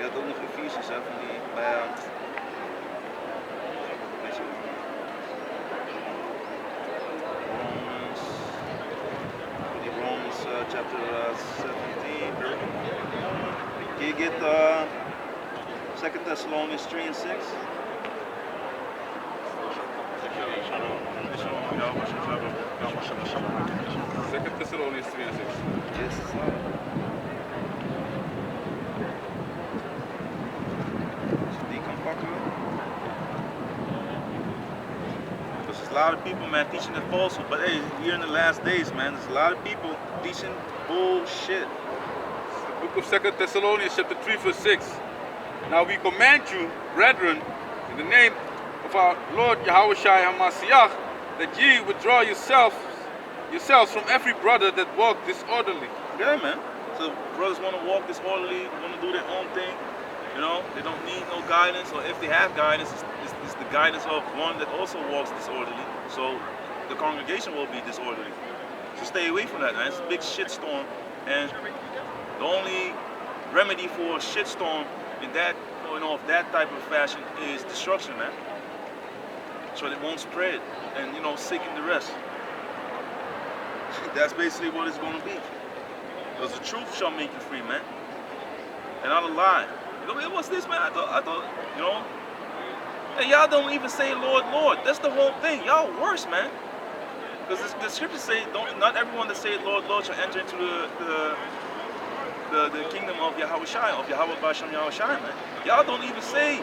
hebt ook nog Ephesians, hè, van die Romans chapter 17. Can you get 2 Thessalonians 3 and 6? Second Thessalonians 3 and 6. Yes, sir. Die kan pakken. Because there's a lot of people, man, teaching the falsehood. But hey, here in the last days, man, there's a lot of people teaching bullshit. The book of 2 Thessalonians chapter 3 verse 6. Now we command you, brethren, in the name of our Lord Yahweh HaMashiach, that ye withdraw yourselves from every brother that walk disorderly. Yeah, man. So brothers want to walk disorderly, want to do their own thing. You know, they don't need no guidance, or if they have guidance, it's the guidance of one that also walks disorderly. So the congregation will be disorderly. So stay away from that, man. It's a big shitstorm, and the only remedy for a shitstorm in that, you know, of that type of fashion is destruction, man. So it won't spread, and you know, sicken the rest. That's basically what it's going to be. Because the truth shall make you free, man, and not a lie. You know, what's this, man? I thought, you know, and y'all don't even say Lord, Lord. That's the whole thing. Y'all worse, man. Because the scriptures say, not everyone that say Lord, Lord shall enter into the kingdom of Yahweh Shai, of Yahweh Bashem Yahweh Shai, man. Y'all don't even say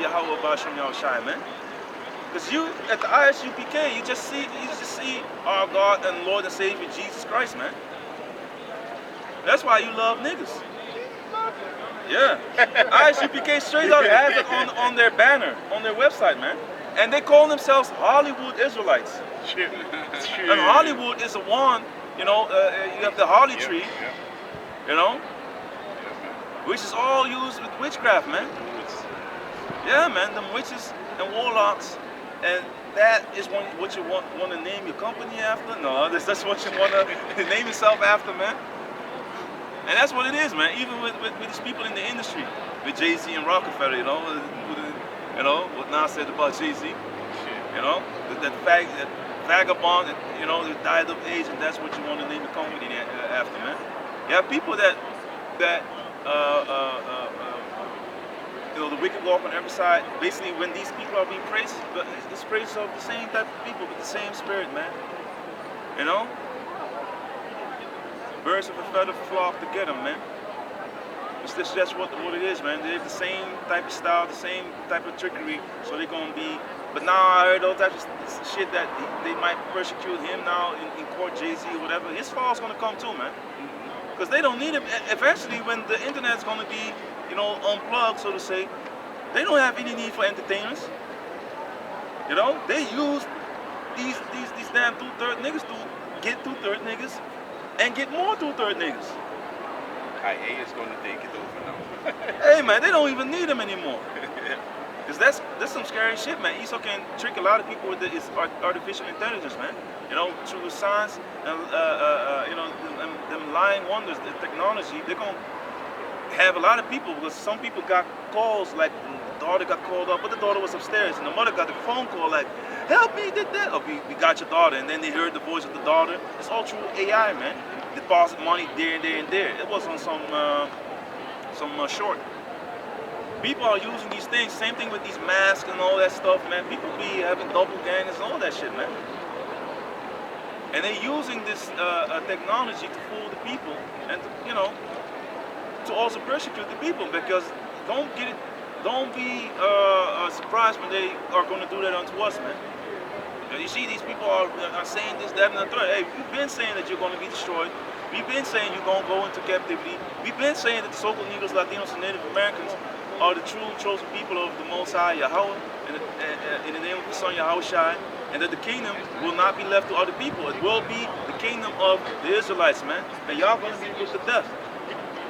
Yahweh Bashem Yahweh Shai, man. Because you, at the ISUPK, you just see our God and Lord and Savior Jesus Christ, man. That's why you love niggas. Yeah. ISUPK straight up has it on their banner, on their website, man. And they call themselves Hollywood Israelites. And Hollywood is the one, you know, you have the holly tree, you know, which is all used with witchcraft, man. Yeah, man, them witches and warlocks. And that is what you want to name your company after? No, that's what you want to name yourself after, man. And that's what it is, man. Even with these people in the industry, with Jay-Z and Rockefeller, you know, what Nas said about Jay-Z, you know, that vagabond, you know, that died of age, and that's what you want to name your company after, man. You have people that you know, the wicked walk on every side. Basically, when these people are being praised, it's praise of the same type of people with the same spirit, man. You know? Birds of a feather flock together, man. It's just what it is, man. They have the same type of style, the same type of trickery, so they're gonna be. But now I heard all types of shit that they might persecute him now in court, Jay-Z or whatever. His fall's gonna come too, man. Because they don't need him. Eventually, when the internet's gonna be, you know, unplugged, so to say, they don't have any need for entertainers. You know, they use these damn two-third niggas to get two-third niggas and get more two-third niggas. IA is going to take it over now. Hey, man, they don't even need them anymore. Because that's some scary shit, man. Esau can trick a lot of people with his artificial intelligence, man. You know, through the science and you know, them lying wonders, the technology, they're gonna have a lot of people, because some people got calls, like the daughter got called up, but the daughter was upstairs, and the mother got the phone call like, help me, did that? Oh, we got your daughter, and then they heard the voice of the daughter. It's all through AI, man. Deposit money there and there and there. It was on some short. People are using these things, same thing with these masks and all that stuff, man. People be having double gangers and all that shit, man. And they're using this technology to fool the people, and to, you know, to also persecute the people, because don't be surprised when they are going to do that unto us, man. You see, these people are saying this, that, and the third. Hey, we've been saying that you're going to be destroyed. We've been saying you're going to go into captivity. We've been saying that the so-called Negroes, Latinos, and Native Americans are the true chosen people of the Most High Yahweh, in the name of the Son Yahweh Shai, and that the kingdom will not be left to other people. It will be the kingdom of the Israelites, man. And y'all going to be put to death.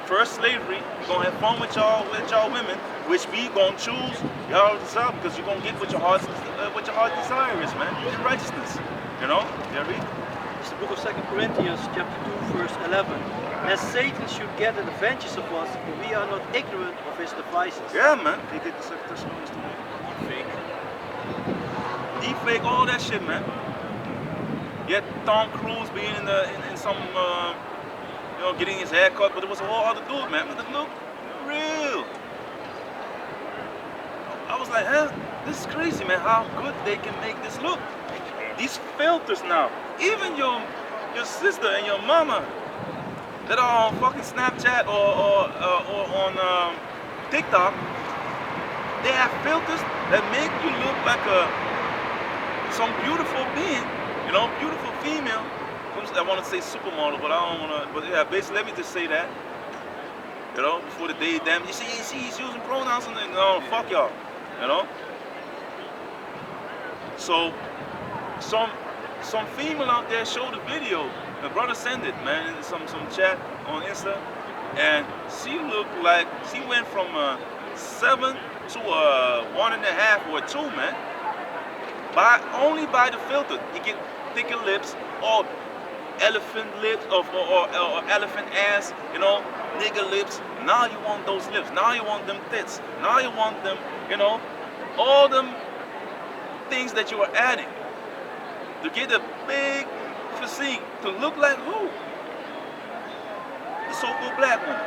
First slavery, we're going to have fun with y'all women, which we going to choose y'all desire, because you're going to get what your heart desire is, man. It's righteousness, you know? You read? It's book of 2 Corinthians chapter 2 verse 11. Lest Satan should get an advantage of us, for we are not ignorant of his devices. Yeah, man. They did the Second Thessalonians 2. Fake. Deepfake, all that shit, man. Yet Tom Cruise being in some, you know, getting his hair cut, but it was a whole other dude, man. But it looked real. I was like, huh? This is crazy, man. How good they can make this look. These filters now. Even your sister and your mama that are on fucking Snapchat or on TikTok, they have filters that make you look like some beautiful being, you know, beautiful female. I want to say supermodel, but I don't want to. But yeah, basically, let me just say that. You know, before the day, damn, you see, he's using pronouns and then, no, fuck y'all. You know. So, some female out there showed the video. My brother sent it, man, in some chat on Insta, and she looked like she went from 7 to 1.5 or 2, man. Only by the filter. You get thicker lips or elephant lips or elephant ass, you know, nigger lips. Now you want those lips. Now you want them tits. Now you want them, you know, all them things that you are adding to get a big physique to look like who? The so-called black woman.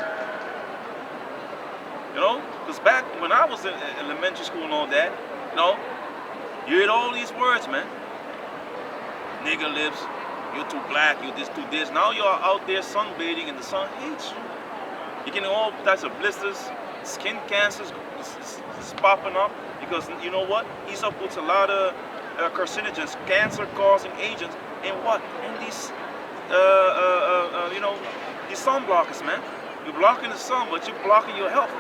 You know, because back when I was in elementary school and all that, you know, you heard all these words, man. Nigger lips, you're too black, you're this, too this. Now you're out there sunbathing and the sun hates you. You're getting all types of blisters, skin cancers is popping up because you know what? Esau puts a lot of carcinogens, cancer-causing agents in what? In these, you know, these sun blockers, man. You're blocking the sun, but you're blocking your health.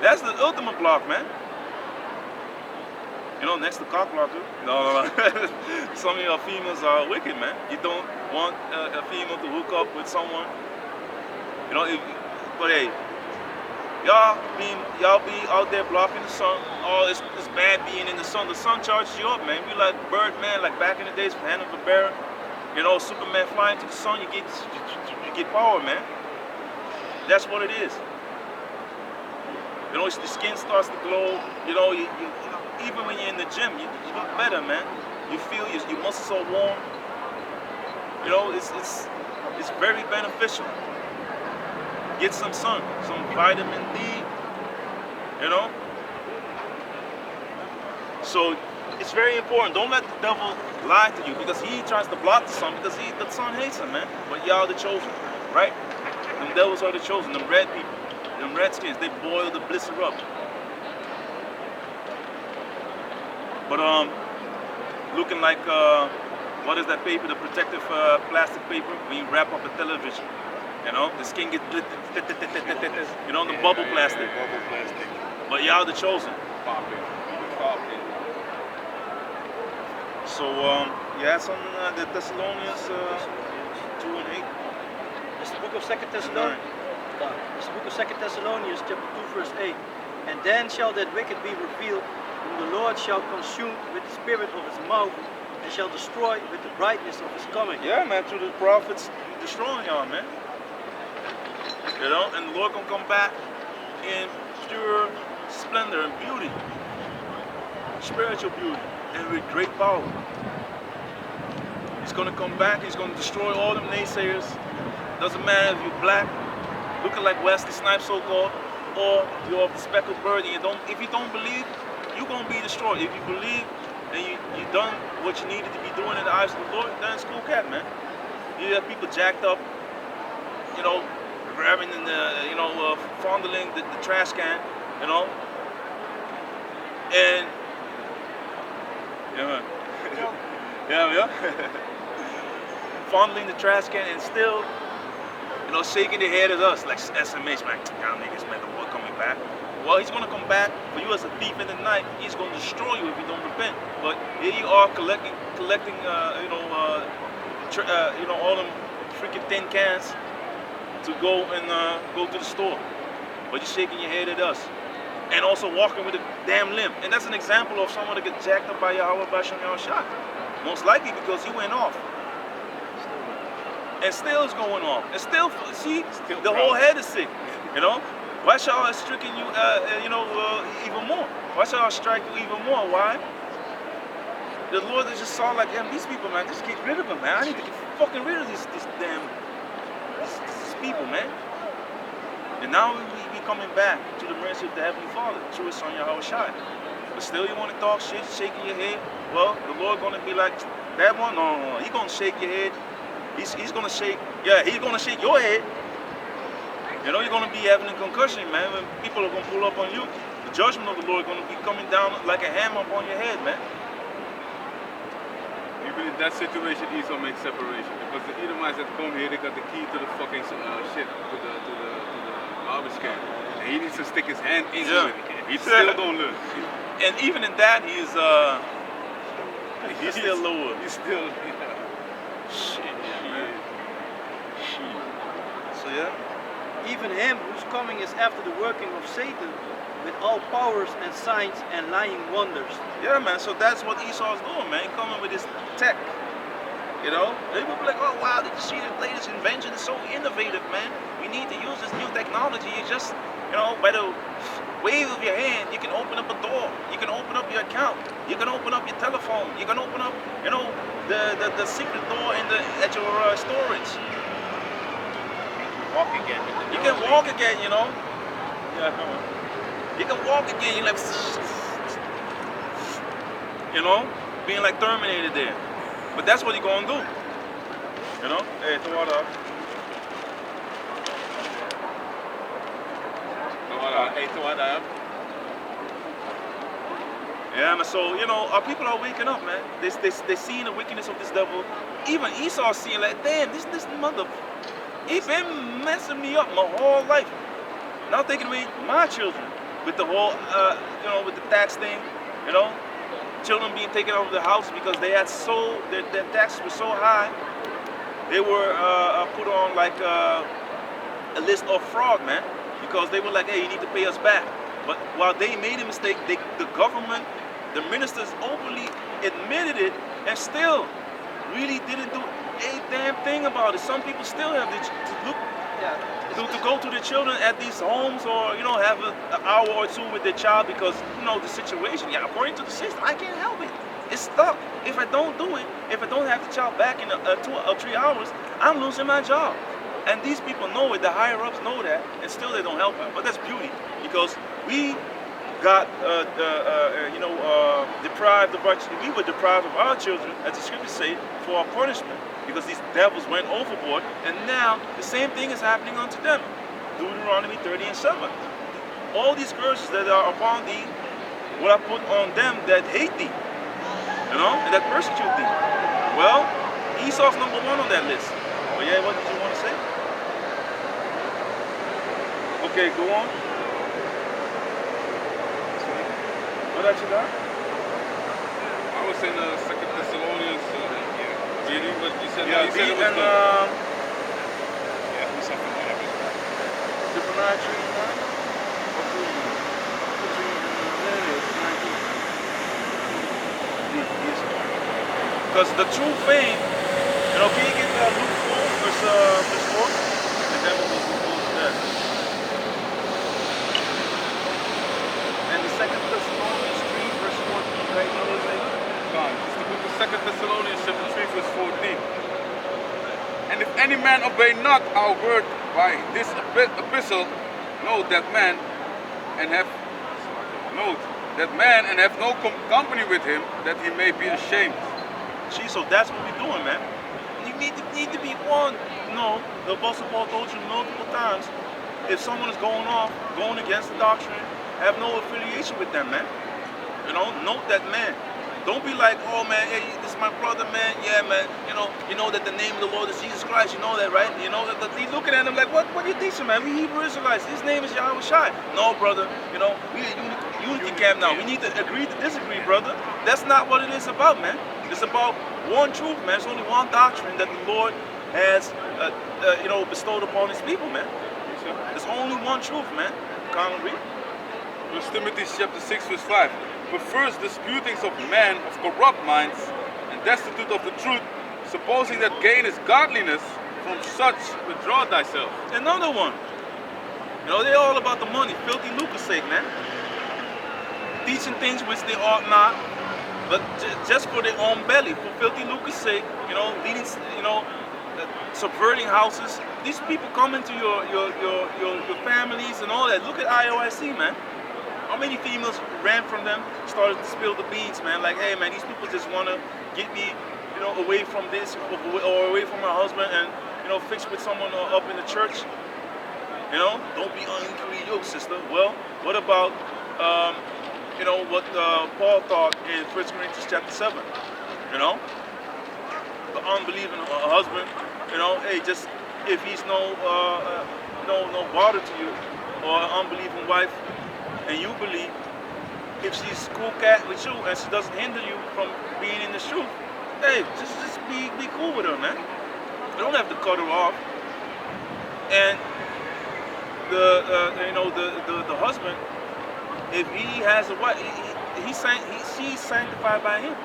That's the ultimate block, man. You know, next to cock blocker. No. Some of your females are wicked, man. You don't want a female to hook up with someone. You know, but hey, y'all be out there blocking the sun. Oh, it's bad being in the sun. The sun charges you up, man. We like Birdman, like back in the days for Hanna-Barbera. You know, Superman flying to the sun, you get power, man. That's what it is. You know, the skin starts to glow. You know, even when you're in the gym, you look better, man. You feel your muscles are warm. You know, it's very beneficial. Get some sun, some vitamin D. You know. So it's very important. Don't let the devil lie to you because he tries to block the sun because the sun hates him, man. But y'all the chosen, right? Them devils are the chosen. Them red people, them redskins, they boil the blister up. But looking like what is that paper? The protective plastic paper when you wrap up a television. You know, the skin gets you know, the bubble plastic. Bubble plastic. But y'all the chosen. Popping. So you had some the Thessalonians 2 and 8. It's the book of 2 Thessalonians. It's the book of 2 Thessalonians chapter 2 verse 8. And then shall that wicked be revealed, whom the Lord shall consume with the spirit of his mouth, and shall destroy with the brightness of his coming. Yeah, man, through the prophets destroying y'all, man. You know, and the Lord gonna come back in pure splendor and beauty, spiritual beauty, and with great power. He's gonna come back. He's gonna destroy all them naysayers. Doesn't matter if you're black, looking like Wesley Snipes, so-called, or you're of the speckled bird. And if you don't believe, you're gonna be destroyed. If you believe and you done what you needed to be doing in the eyes of the Lord, then it's cool cat, man. You have people jacked up, you know, grabbing in the, you know, fondling the trash can, you know, and yeah, man. yeah. Fondling the trash can and still, you know, shaking their head at us like SMH, man. Y'all niggas, man, the Lord coming back. Well, he's gonna come back for you as a thief in the night. He's gonna destroy you if you don't repent. But here you are collecting, you know, all them freaking tin cans to go and go to the store. But you're shaking your head at us. And also walking with a damn limp. And that's an example of someone that gets jacked up by Yahweh Basham Yahushua. Most likely because he went off. and still it's going on. And still, see, Still the proud. whole head is sick. You know, why should I stricken you, even more? Why should I strike you even more? Why? The Lord just saw like, damn, these people, man, just get rid of them, man. I need to get fucking rid of these damn these people, man. And now we coming back to the mercy of the Heavenly Father through His Son Yahushua. But still, you want to talk shit, shaking your head. Well, the Lord gonna be like, that one, no, He gonna shake your head. He's gonna shake, He's gonna shake your head. You know, you're gonna be having a concussion, man. When people are gonna pull up on you, the judgment of the Lord gonna be coming down like a hammer upon your head, man. Even in that situation, Esau makes separation because the Edomites that come here, they got the key to the fucking shit, to the garbage can, and he needs to stick his hand into Yeah. it. He's still gonna lose. And even in that, he's still lower. He's still. Shit. Man. So yeah. Even him whose coming is after the working of Satan, with all powers and signs and lying wonders. Yeah, man. So that's what Esau's doing, man. Coming with his tech. You know, they will be like, oh wow, did you see the latest invention? It's so innovative, man. We need to use this new technology. You just, by the wave of your hand, you can open up a door. You can open up your account. You can open up your telephone. You can open up, the secret door at your storage. Walk again. You can walk again, Yeah, come on. You can walk again. You're like, being like Terminator there. But that's what you're gonna do. Hey, throw it up. Yeah, man. So our people are waking up, man. They seeing the wickedness of this devil. Even Esau seeing like, damn, this mother, he been messing me up my whole life. Now taking away my children with the whole, with the tax thing, children being taken out of the house because they had their taxes were so high. They were put on like a list of fraud, man, because they were like, hey, you need to pay us back. But while they made a mistake, the government, the ministers openly admitted it and still really didn't do a damn thing about it. Some people still have to look. To go to the children at these homes or have an hour or two with their child because the situation. Yeah, according to the system, I can't help it. It's stuck. If I don't do it, if I don't have the child back in 2 or 3 hours, I'm losing my job. And these people know it. The higher ups know that, and still they don't help them. But that's beauty because we got deprived of our. We were deprived of our children, as the scriptures say, for our punishment. Because these devils went overboard, and now the same thing is happening unto them. Deuteronomy 30:7. All these curses that are upon thee, will I put on them that hate thee, and that persecute thee. Well, Esau's number 1 on that list. But yeah, what did you want to say? Okay, go on. What else you got? I was in 2 Thessalonians. Reading, but you said, Yeah, you said it was and good. Deuteronomy 29. Because the true fame, can you get Luke 4, verse 4? And then we'll go to that. And the 2 Thessalonians 3, verse 14, right? It's the book of 2 Thessalonians chapter 3, verse 14. And if any man obey not our word by this epistle, know that man and have no company with him, that he may be ashamed. See, so that's what we're doing, man. You need to be one. The Apostle Paul told you multiple times, if someone is going against the doctrine, have no affiliation with them, man. Note that man. Don't be like, oh man, hey, this is my brother, man. Yeah, man. You know that the name of the Lord is Jesus Christ. You know that, right? You know that he's looking at him like, what are you teaching, man? We Hebrew Israelites. His name is Yahushua. No, brother. We a unity camp now. We need to agree to disagree, brother. That's not what it is about, man. It's about one truth, man. It's only one doctrine that the Lord has, bestowed upon His people, man. There's only one truth, man. Can't agree. 1 Timothy chapter 6, verse 5. But first disputings of men of corrupt minds and destitute of the truth, supposing that gain is godliness, From such withdraw thyself. Another one. You know, they're all about the money, filthy lucre's sake, man. Teaching things which they ought not, but just for their own belly, for filthy lucre's sake, you know, leading, you know, subverting houses. These people come into your families and all that. Look at IOIC, man. How many females ran from them, started to spill the beans, man? Like, hey, man, these people just want to get me, you know, away from this or away from my husband and, you know, fix with someone up in the church. You know, don't be unequally yoked, sister. Well, what about, you know, what Paul thought in 1 Corinthians chapter 7? You know, the unbelieving husband, you know, hey, just if he's no bother to you, or an unbelieving wife, and you believe, if she's cool cat with you and she doesn't hinder you from being in the truth, hey, just be cool with her, man. You don't have to cut her off. And the husband, if he has a wife, she's sanctified by him.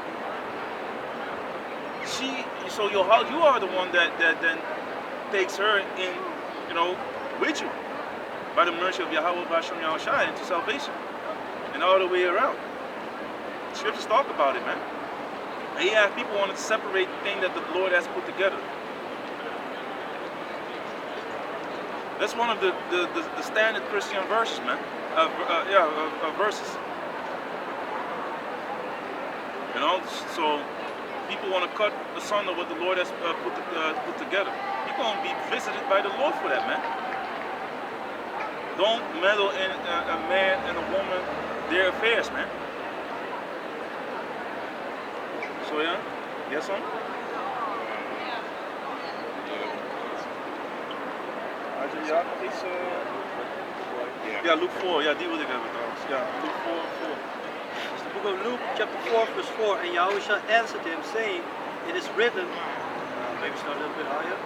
So you are the one that then takes her in, you know, with you by the mercy of Yahweh Bashem Yahushai into salvation, and all the way around. Scriptures talk about it, man. And yeah, people want to separate the thing that the Lord has put together. That's one of the standard Christian verses, man. Verses. You know, so people want to cut asunder what the Lord has put together. You're going to be visited by the Lord for that, man. Don't meddle in a man and a woman, their affairs, man. So yeah, yes, son? Ja, nog iets. Ja, Luke 4, ja, die wil ik hebben trouwens. Ja, Luke 4. It's the book of Luke, chapter 4, verse 4. And Yahushua answered him, saying, it is written, maybe start a little bit higher.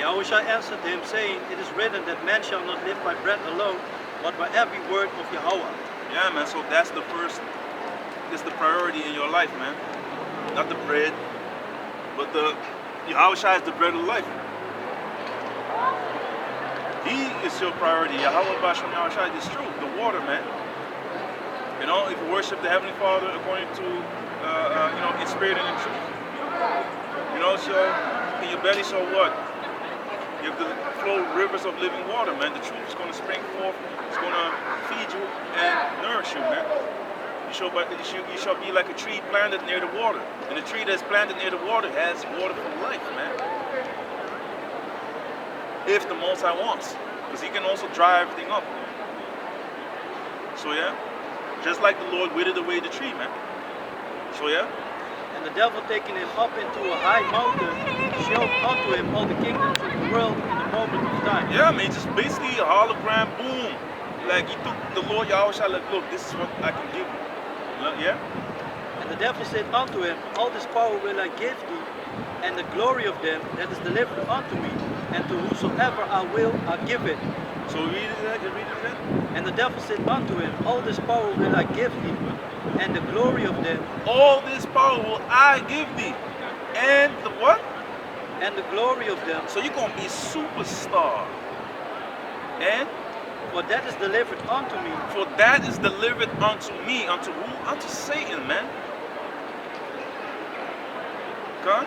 Yahushua answered him, saying, it is written that man shall not live by bread alone, but by every word of Yahweh. Yeah, man, so that's the priority in your life, man. Not the bread, but Yahushua is the bread of life. He is your priority. Yahweh Bashem Yahushua is true. The water, man. You know, if you worship the Heavenly Father according to, you know, in spirit and in truth. You know, so in your belly, so what? You have to flow rivers of living water, man. The truth is going to spring forth. It's going to feed you and nourish you, man. You shall be like a tree planted near the water. And the tree that's planted near the water has water for life, man. If the Most High wants. Because he can also dry everything up. So yeah, just like the Lord withered away the tree, man. So yeah. And the devil taking him up into a high mountain, showed unto him all the kingdoms of the world in a moment of time. Yeah, man, just basically a hologram, boom. Like he took the Lord Yahushua, like, look, this is what I can give you. Yeah? And the devil said unto him, all this power will I give thee, and the glory of them that is delivered unto me, and to whosoever I will, I give it. So read it again. And the devil said unto him, all this power will I give thee, and the glory of them. All this power will I give thee. And the what? And the glory of them. So you're going to be a superstar. And? For that is delivered unto me. For that is delivered unto me. Unto who? Unto Satan, man. Okay?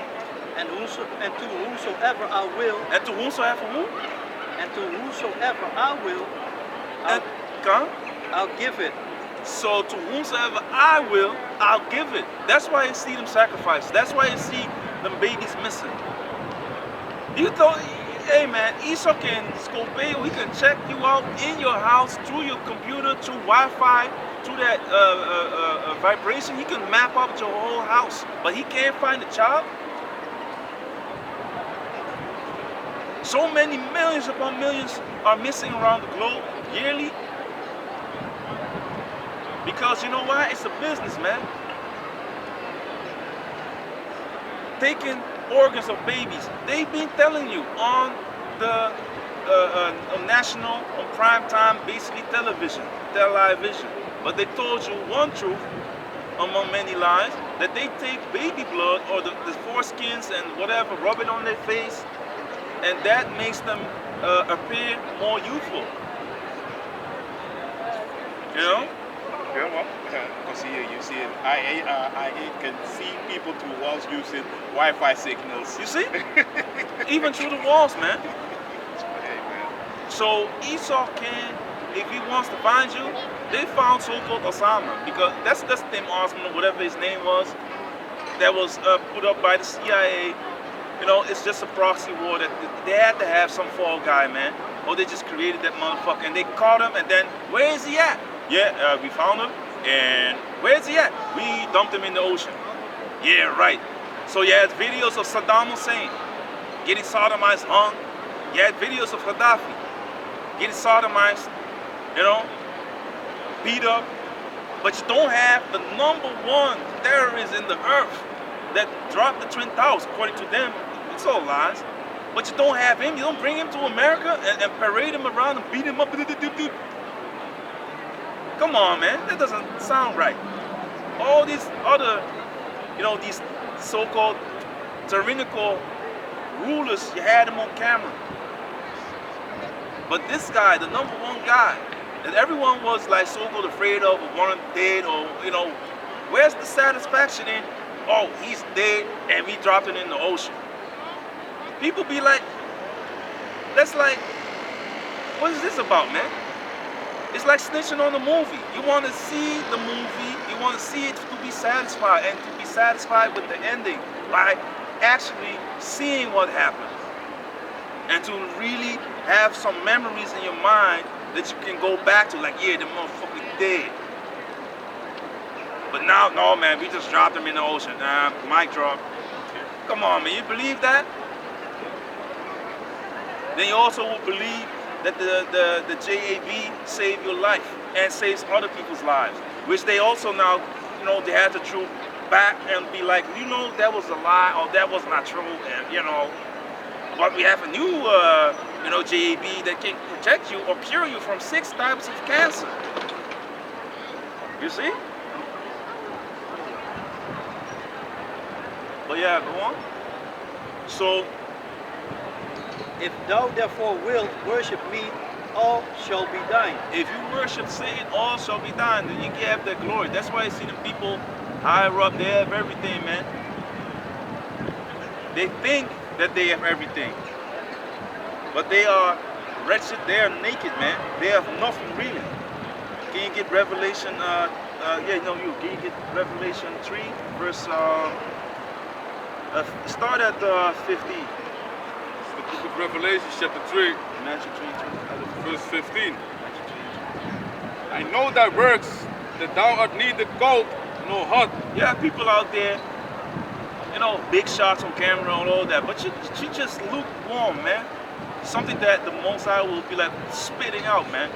And to whosoever I will. And to whosoever who? And to whosoever I will. I'll give it. So to whomsoever I will, I'll give it. That's why you see them sacrifices. That's why you see them babies missing. You thought, hey man, Esau can scopeo, he can check you out in your house through your computer, through Wi-Fi, through that vibration. He can map out your whole house, but he can't find the child. So many millions upon millions are missing around the globe yearly. Because you know why? It's a business, man. Taking organs of babies. They've been telling you on the on national, on prime time, basically television. But they told you one truth, among many lies, that they take baby blood or the foreskins and whatever, rub it on their face, and that makes them appear more youthful. You know? Yeah, well, because you see, I can see people through walls using Wi-Fi signals. You see? Even through the walls, man. Hey, man. So Esau can, if he wants to find you, they found so-called Osama, because that's Tim Osman or whatever his name was, that was put up by the CIA. You know, it's just a proxy war that they had to have some fall guy, man. Or they just created that motherfucker and they caught him, and then where is he at? Yeah, we found him, and where is he at? We dumped him in the ocean. Yeah, right. So you had videos of Saddam Hussein getting sodomized, hung. You had videos of Gaddafi getting sodomized, you know, beat up. But you don't have the #1 terrorist in the earth that dropped the Twin Towers, according to them. It's all lies. But you don't have him. You don't bring him to America and parade him around and beat him up. Come on, man. That doesn't sound right. All these other, you know, these so-called tyrannical rulers, you had them on camera. But this guy, the #1 guy, that everyone was like so-called afraid of, or wanted dead, or, you know, where's the satisfaction in, oh, he's dead and we dropped it in the ocean? People be like, that's like, what is this about, man? It's like snitching on the movie. You want to see the movie, you want to see it to be satisfied, and to be satisfied with the ending by actually seeing what happened. And to really have some memories in your mind that you can go back to, like, yeah, the motherfucker dead. But now, no, man, we just dropped him in the ocean. Mic drop. Come on, man, you believe that? Then you also will believe that the JAB saved your life and saves other people's lives, which they also now, you know, they had to truth back and be like, you know, that was a lie, or that was not true, and, you know, but we have a new, you know, JAB that can protect you or cure you from 6 types of cancer. You see? But yeah, go on. So, If thou therefore wilt worship me, all shall be thine. if you worship Satan, all shall be thine. Then you can have that glory. That's why you see the people higher up, they have everything, man. They think that they have everything, but they are wretched. They are naked, man. They have nothing really. Can you get Revelation? Can you get Revelation 3, verse? Start at 15. The book of Revelation, chapter 3, Matthew 3, verse 15. I know thy works, that thou art neither cold nor hot. Yeah, people out there, you know, big shots on camera and all that, but you just lukewarm, man. Something that the Most High will be like spitting out, man.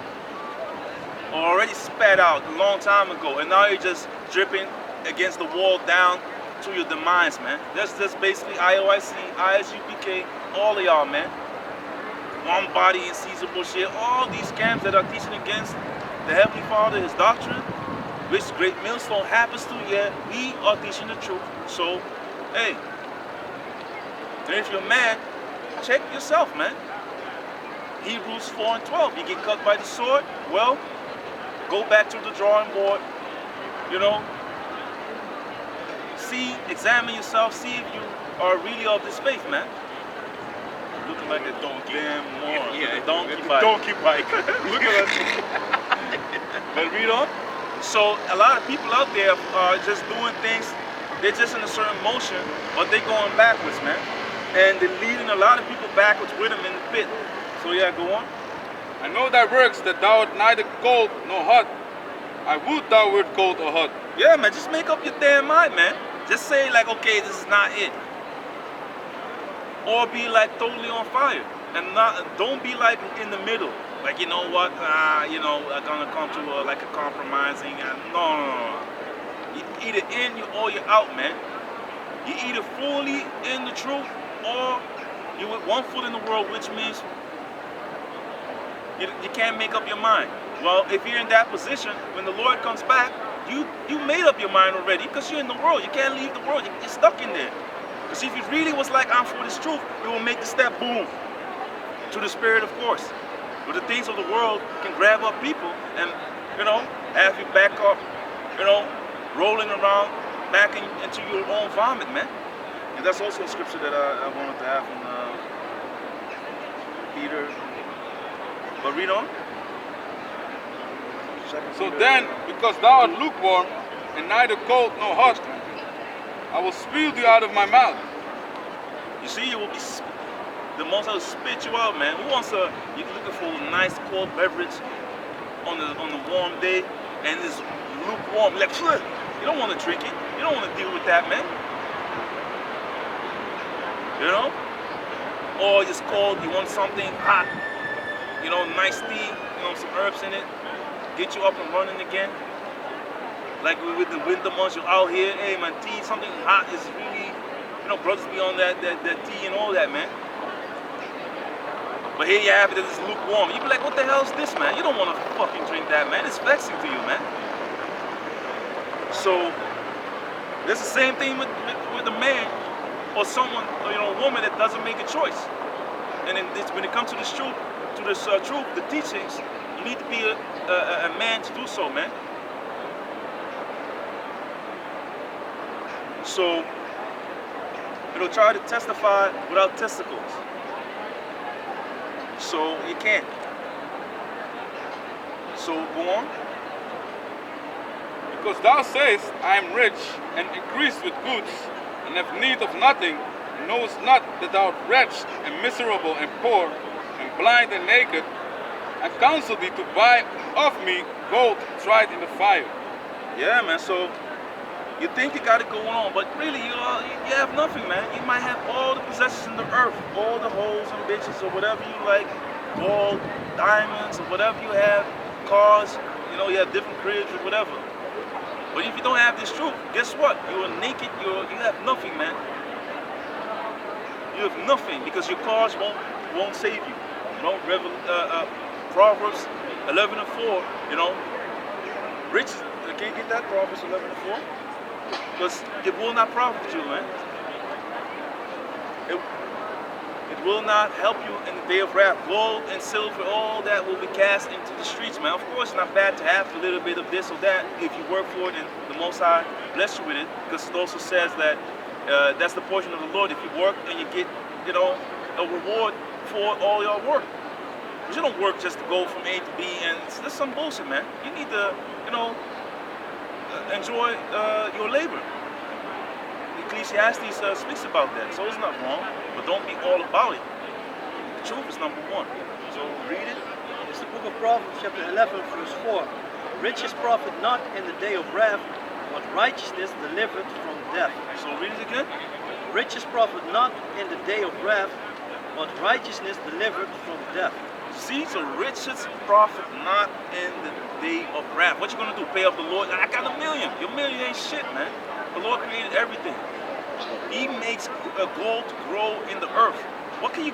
Or already spat out a long time ago, and now you're just dripping against the wall down to your demise, man. That's basically IOIC, ISUPK, all of y'all, man. One body and Caesar bullshit, all these camps that are teaching against the Heavenly Father, His doctrine, which Great Millstone happens to, yeah, we are teaching the truth. So, hey, and if you're mad, check yourself, man. Hebrews 4 and 12, you get cut by the sword, well, go back to the drawing board, you know, examine yourself, see if you are really of this faith, man. Looking like a donkey. Damn moron. Yeah, a donkey bike. Donkey bike. Look at us. But read on. So a lot of people out there are just doing things, they're just in a certain motion, but they're going backwards, man. And they're leading a lot of people backwards with them in the pit. So yeah, go on. I know thy works, that thou art neither cold nor hot. I would thou wert cold or hot. Yeah, man, just make up your damn mind, man. Just say like, okay, this is not it. Or be like totally on fire. And don't be like in the middle. Like, you know what, I'm gonna come to like a compromising. No. You either in or you're out, man. You either fully in the truth or you're with one foot in the world, which means you can't make up your mind. Well, if you're in that position, when the Lord comes back, you made up your mind already because you're in the world. You can't leave the world. You're stuck in there. Because if you really was like, I'm for this truth, you will make the step, boom, to the spirit, of course. But the things of the world can grab up people and, have you back up, rolling around back into your own vomit, man. And that's also a scripture that I wanted to have from Peter. But read on. So then, because thou art lukewarm, and neither cold nor hot, I will spew thee out of my mouth. You see, you will be, the Most High will spit you out, man. Who wants you're looking for a nice cold beverage on the warm day, and it's lukewarm, like, you don't want to drink it. You don't want to deal with that, man. Or it's cold, you want something hot, nice tea, some herbs in it, get you up and running again. Like with the winter months, you're out here, hey man, tea, something hot is really, brothers be on that tea and all that, man. But here you have it, it's lukewarm. You be like, what the hell is this, man? You don't want to fucking drink that, man. It's vexing to you, man. So, it's the same thing with a man or someone, a woman that doesn't make a choice. And then when it comes to this truth, the teachings, you need to be a man to do so, man. So, try to testify without testicles. So you can't. So go on. Because thou sayest, I am rich, and increased with goods, and have need of nothing, and knowest not that thou art wretched, and miserable, and poor, and blind, and naked, I counsel thee to buy of me gold tried in the fire. Yeah, man, so you think you got it going on, but really you have nothing, man. You might have all the possessions in the earth, all the hoes and bitches or whatever you like, gold, diamonds, or whatever you have, cars, you have different cribs or whatever. But if you don't have this truth, guess what? You are naked, you have nothing, man. You have nothing because your cars won't save you. Proverbs 11 and 4, rich, can you get that? Proverbs 11 and 4? Because it will not profit you, man. It will not help you in the day of wrath. Gold and silver, all that will be cast into the streets, man. Of course, it's not bad to have a little bit of this or that if you work for it and the Most High bless you with it. Because it also says that that's the portion of the Lord. If you work and you get, a reward for all your work. But you don't work just to go from A to B, and that's some bullshit, man. You need to, enjoy your labor. Ecclesiastes speaks about that, so it's not wrong, but don't be all about it. The truth is number one. So read it. It's the book of Proverbs, chapter 11, verse 4. Riches profit not in the day of wrath, but righteousness delivered from death. So read it again. Riches profit not in the day of wrath, but righteousness delivered from death. See, so riches profit not in the day of wrath. What you gonna do? Pay off the Lord? I got $1 million. Your million ain't shit, man. The Lord created everything. He makes gold to grow in the earth. What can you?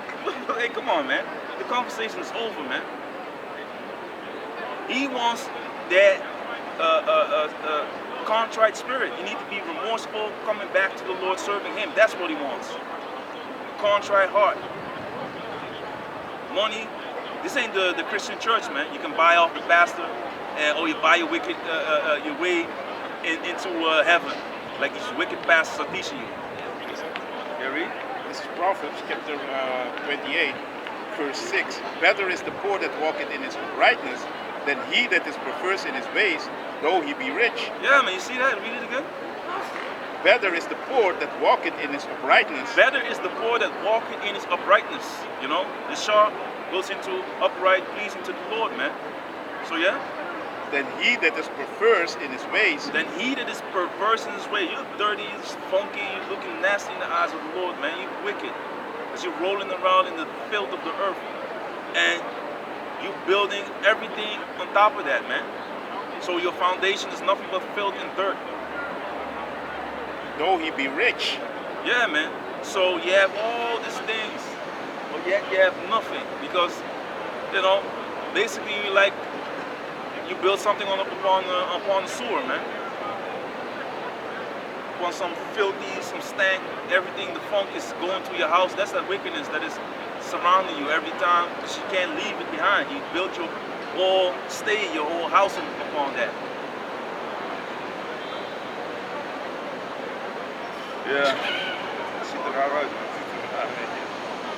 Hey, come on, man. The conversation is over, man. He wants that contrite spirit. You need to be remorseful, coming back to the Lord, serving Him. That's what He wants. Contrite heart. Money. This ain't the Christian church, man. You can buy off the pastor, or you buy your wicked your way into heaven, like these wicked pastors are teaching you. Yeah, read. This is Proverbs chapter 28, verse 6. Better is the poor that walketh in his uprightness than he that is perverse in his ways, though he be rich. Yeah, man. You see that? Read it again. Better is the poor that walketh in his uprightness. Better is the poor that walketh in his uprightness. The sharp goes into upright, pleasing to the Lord, man. So yeah. Than he that is perverse in his ways. Then he that is perverse in his way. You're dirty, you're funky, you're looking nasty in the eyes of the Lord, man. You're wicked. Because you're rolling around in the filth of the earth. And you're building everything on top of that, man. So your foundation is nothing but filth and dirt. Though he be rich. Yeah, man. So you have all these things, but yet you have nothing. Because, basically you build something upon the sewer, man. on some filthy, some stank, everything, the funk is going to your house. That's that wickedness that is surrounding you every time. You can't leave it behind. You built your whole stay, your whole house upon that. Yeah. Ziet er raar uit, man.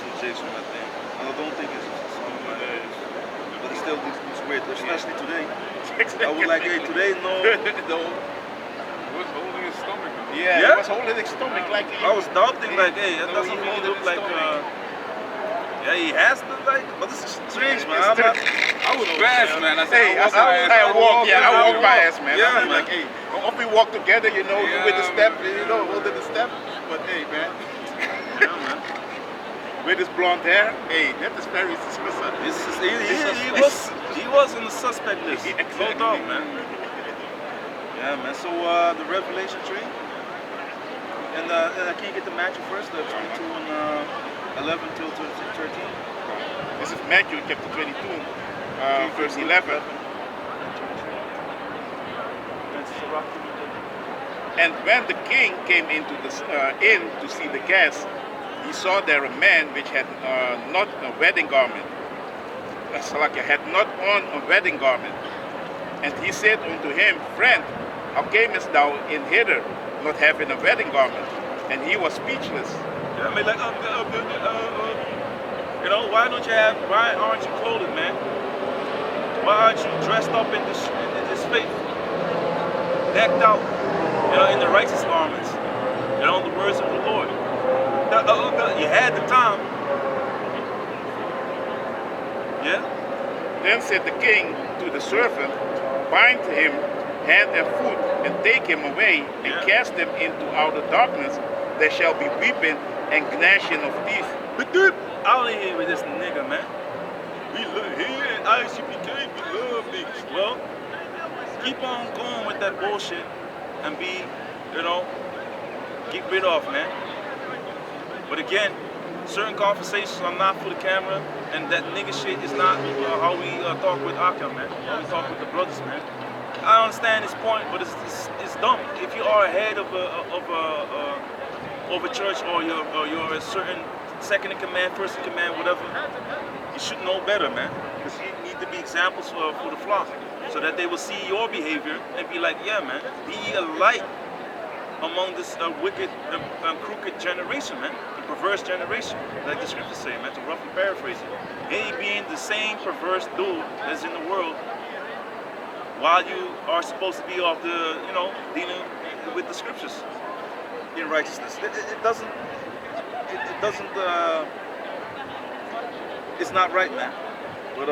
Zo'n Jason, I think. I don't think it's something like that. But it still looks weird, especially today. I was like, hey, today, no. He was holding his stomach. Yeah, Yeah? he was holding his stomach like I was doubting, like, hey, that No, doesn't he really holding look his like, stomach. yeah, he has to, like, but this is strange, man. I'm not, I was fast, man. I said, Hey, I walk walk by us, man. Yeah, I mean, man. like, hey, if we walk together, you know, you with the Yeah, step, man. you know, holding the step. But hey, man, yeah, man. with his blonde hair, hey, that is very suspicious. This is, he was on the suspect list. No Exactly. doubt, man. Yeah, man. So the Revelation tree, and can you get the Matthew first, the 22 and 11 till 13? This is Matthew chapter 22, verse 11. And when the king came into the inn to see the guests, he saw there a man which had not a wedding garment. Had not on a wedding garment. And he said unto him, Friend, how camest thou in hither, not having a wedding garment? And he was speechless. Yeah, I mean, like, you know, why aren't you clothed, man? Why aren't you dressed up in this faith? Decked out, you know, in the righteous garments, you know, the words of the Lord. You had the time. Yeah? Then said the king to the servant, Bind him hand and foot, and take him away, and Yeah. cast him into outer darkness. There shall be weeping and gnashing of teeth. But dude, out of here with this nigga, man. We love here at ICPK, we love niggas. Well, keep on going with that bullshit and be, you know, get rid of, man. But again, certain conversations are not for the camera, and that nigga shit is not how we talk with Akim, man. How we talk with the brothers, man. I understand his point, but it's dumb. If you are a head of a church, or you're a certain second in command, first in command, whatever, you should know better, man. Because you need to be examples for the flock, so that they will see your behavior and be like, yeah, man, be a light among this wicked, crooked generation, man, the perverse generation, like the scriptures say, man, to roughly paraphrase it. He being the same perverse dude that's in the world, while you are supposed to be off the, you know, dealing with the scriptures in righteousness. It doesn't, it's not right, man. But,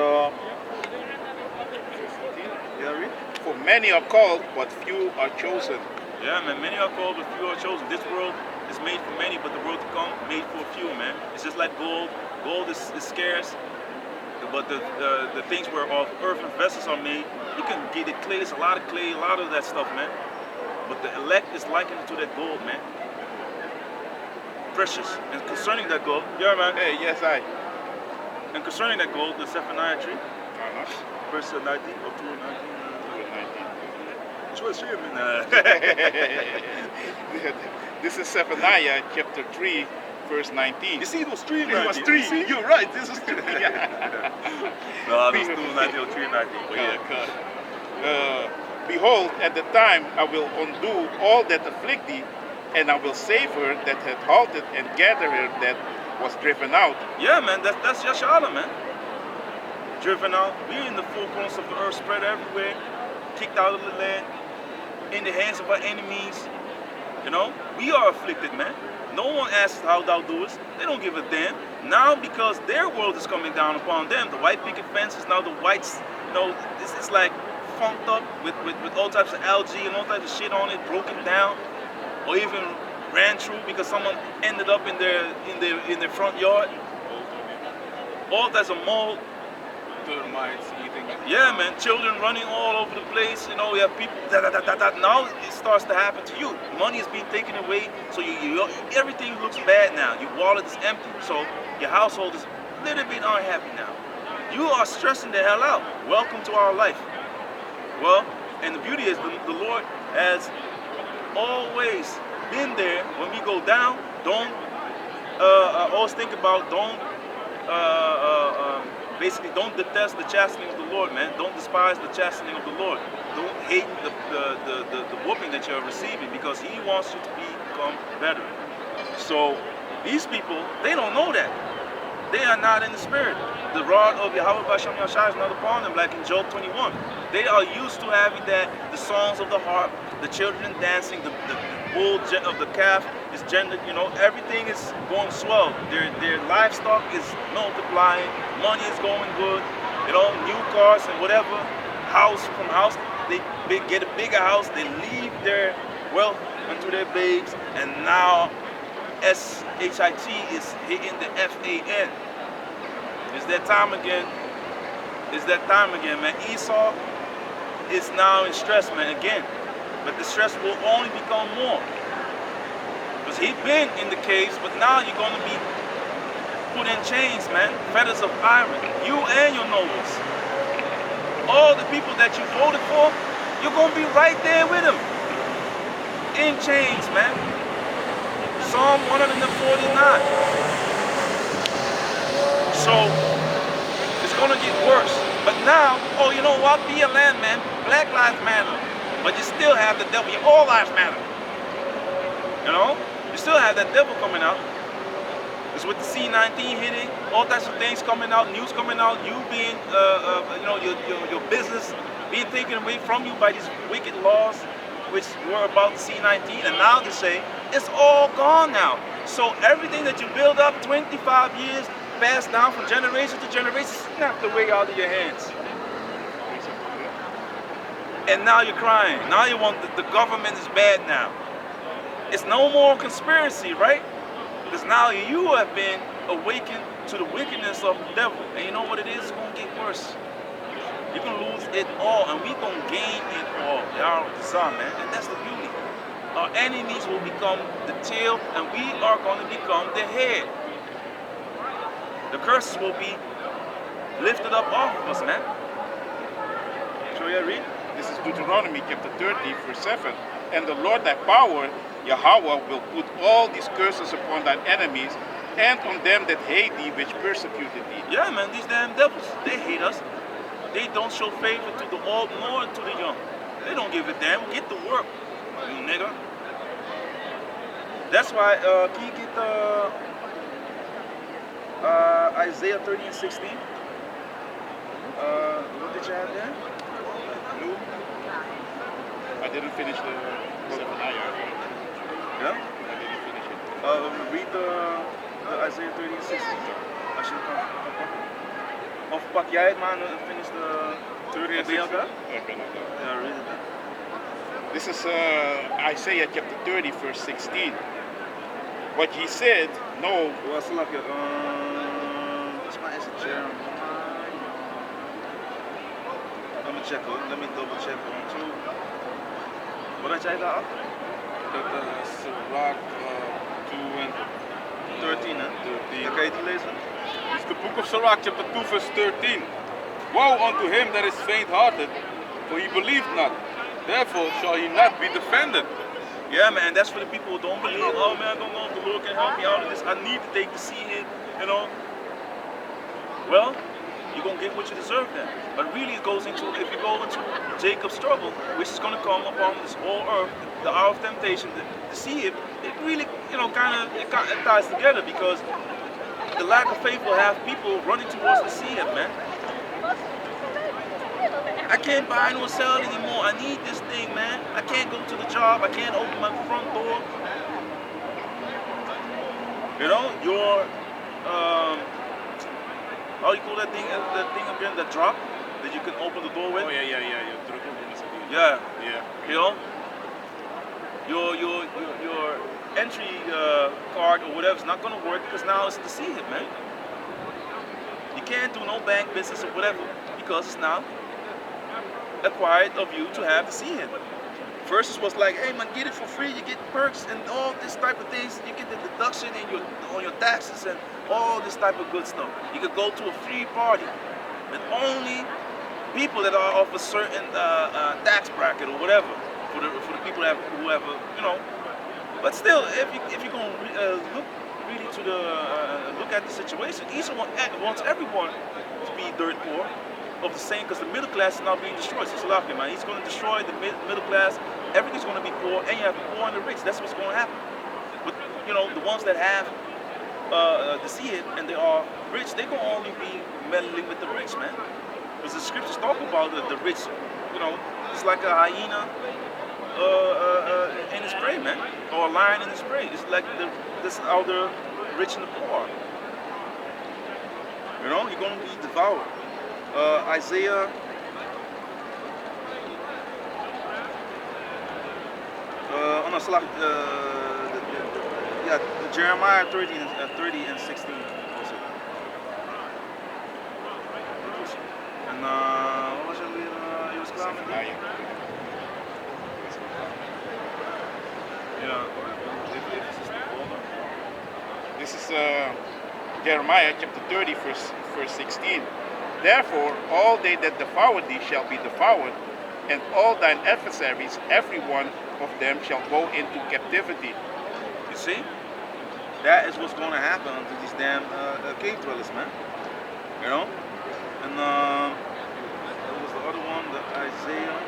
yeah, read? For many are called, but few are chosen. Yeah, man, many are called, but few are chosen. This world is made for many, but the world to come made for a few, man. It's just like gold. Gold is scarce, but the things where all earthen vessels are made, you can get the clay. There's a lot of clay, a lot of that stuff, man. But the elect is likened to that gold, man. Precious. And concerning that gold, yeah, man. Hey, yes, I. And concerning that gold, the Zephaniah tree, verse 19 or 2 19. This is Zephaniah chapter 3, verse 19. You see, it was 3 It was 19. three. You see? You're right. This is 3. No, this was 2 19 or 3 19. But yeah. Behold, at the time I will undo all that afflict thee, and I will save her that had halted, and gather her that was driven out. Yeah, man, that's Yasha'Allah, man. Driven out. We're in the four corners of the earth, spread everywhere, kicked out of the land, in the hands of our enemies. You know, we are afflicted, man. No one asks how thou doest. They don't give a damn. Now, because their world is coming down upon them, the white picket fences, now the whites, you know, it's like funked up with all types of algae and all types of shit on it, broken down, or even ran through because someone ended up in their front yard. All types of mold. Termites eating it. Yeah, man, children running all over the place. You know, we have people. Now it starts to happen to you. Money is being taken away, so everything looks bad now. Your wallet is empty, so your household is a little bit unhappy now. You are stressing the hell out. Welcome to our life. Well, and the beauty is the Lord has always been there, when we go down, don't always think about, basically don't detest the chastening of the Lord, man. Don't despise the chastening of the Lord. Don't hate the whooping that you're receiving, because he wants you to become better. So these people, they don't know that. They are not in the spirit. The rod of Yahweh Bashem Yashai is not upon them, like in Job 21. They are used to having that, the songs of the harp, the children dancing, the bull of the calf is gendered, you know, everything is going swell. Their livestock is multiplying, money is going good, you know, new cars and whatever, house from house. They get a bigger house, they leave their wealth unto their babes, and now SHIT is hitting the FAN. It's that time again. It's that time again, man. Esau is now in stress, man, again. But the stress will only become more. Because he's been in the caves, but now you're going to be put in chains, man. Fetters of iron. You and your nobles. All the people that you voted for, you're going to be right there with them. In chains, man. Psalm 149. So, it's going to get worse. But now, oh, you know what? Be a landman. Black lives matter. But you still have the devil. All lives matter. You know? You still have that devil coming out. It's with the C-19 hitting, all types of things coming out, news coming out, you being, you know, your business being taken away from you by these wicked laws, which were about the C-19, and now they say, it's all gone now. So everything that you build up 25 years, passed down from generation to generation, snapped away out of your hands. And now you're crying. Now you want the government is bad now. It's no more conspiracy, right? Because now you have been awakened to the wickedness of the devil. And you know what it is? It's going to get worse. You're going to lose it all, and we're going to gain it all. Yahweh the Son, man. And that's the beauty. Our enemies will become the tail, and we are going to become the head. The curses will be lifted up off of us, man. Shall we read? This is Deuteronomy chapter 30, verse 7. And the Lord thy power, Yahweh, will put all these curses upon thine enemies and on them that hate thee, which persecuted thee. Yeah, man, these damn devils, they hate us. They don't show favor to the old nor to the young. They don't give a damn. Get to work, you nigga. That's why, can you get Isaiah 30 and 16? What did you have there? New? I didn't finish the 7 ayah. Yeah? I didn't finish it. Read the Isaiah 30 and 16. Als je kan pakken. Of pak jij het maar en finish de 30 and Ben je 16. al daar? Ik ben al daar. Ja, read it then. This is Isaiah chapter 30, verse 16. What he said, no, Was lekker. Volgens mij is het Jeremiah. Let me check hoor. Let me double check on too. Wat had jij daar af? Dat Sirach 2 and 13 hè? 13. Dan kan je die lezen? It's the book of Sirach, chapter 2, verse 13. Woe unto him that is faint-hearted, for he believed not. Therefore shall he not be defended. Yeah, man, that's for the people who don't believe. Oh man, I don't know if the Lord can help me out of this. I need to take the seed hit, you know. Well, you're gonna get what you deserve then. But really it goes into, if you go into Jacob's struggle, which is gonna come upon this whole earth, the hour of temptation, the seed, it really, you know, it ties together, because the lack of faith will have people running towards the seed, man. I can't buy no sell anymore. I need this thing, man. I can't go to the job. I can't open my front door. You know, your how you call that thing again? That drop that you can open the door with. oh yeah. Druk op in de Yeah. Yeah. You know, your entry card or whatever is not gonna work, because now it's deceived, man. You can't do no bank business or whatever, because it's now acquired of you to have the seed. First it was like, hey man, get it for free, you get perks and all this type of things, you get the deduction on your taxes and all this type of good stuff. You could go to a free party, but only people that are of a certain tax bracket or whatever, for the people who have you know, But still, if you're going to look really to the look at the situation, Esau wants everyone to be dirt poor of the same, because the middle class is now being destroyed. So Salafi, man, he's going to destroy the middle class. Everything's going to be poor, and you have the poor and the rich. That's what's going to happen. But you know, the ones that have the seed and they are rich, they're going to only be meddling with the rich, man. Because the scriptures talk about the rich. You know, it's like a hyena in his prey, man, or a lion in his prey. It's like this how the rich and the poor. You know, you're going to be devoured. Isaiah. Oh no, Jeremiah 30 and 16 also. And what was it? It was Zephaniah. Yeah. This is Jeremiah chapter 30, verse 16. Therefore, all they that devour thee shall be devoured, and all thine adversaries, every one of them shall go into captivity. You see? That is what's going to happen to these damn cave dwellers, man. You know? And what was the other one? The Isaiah.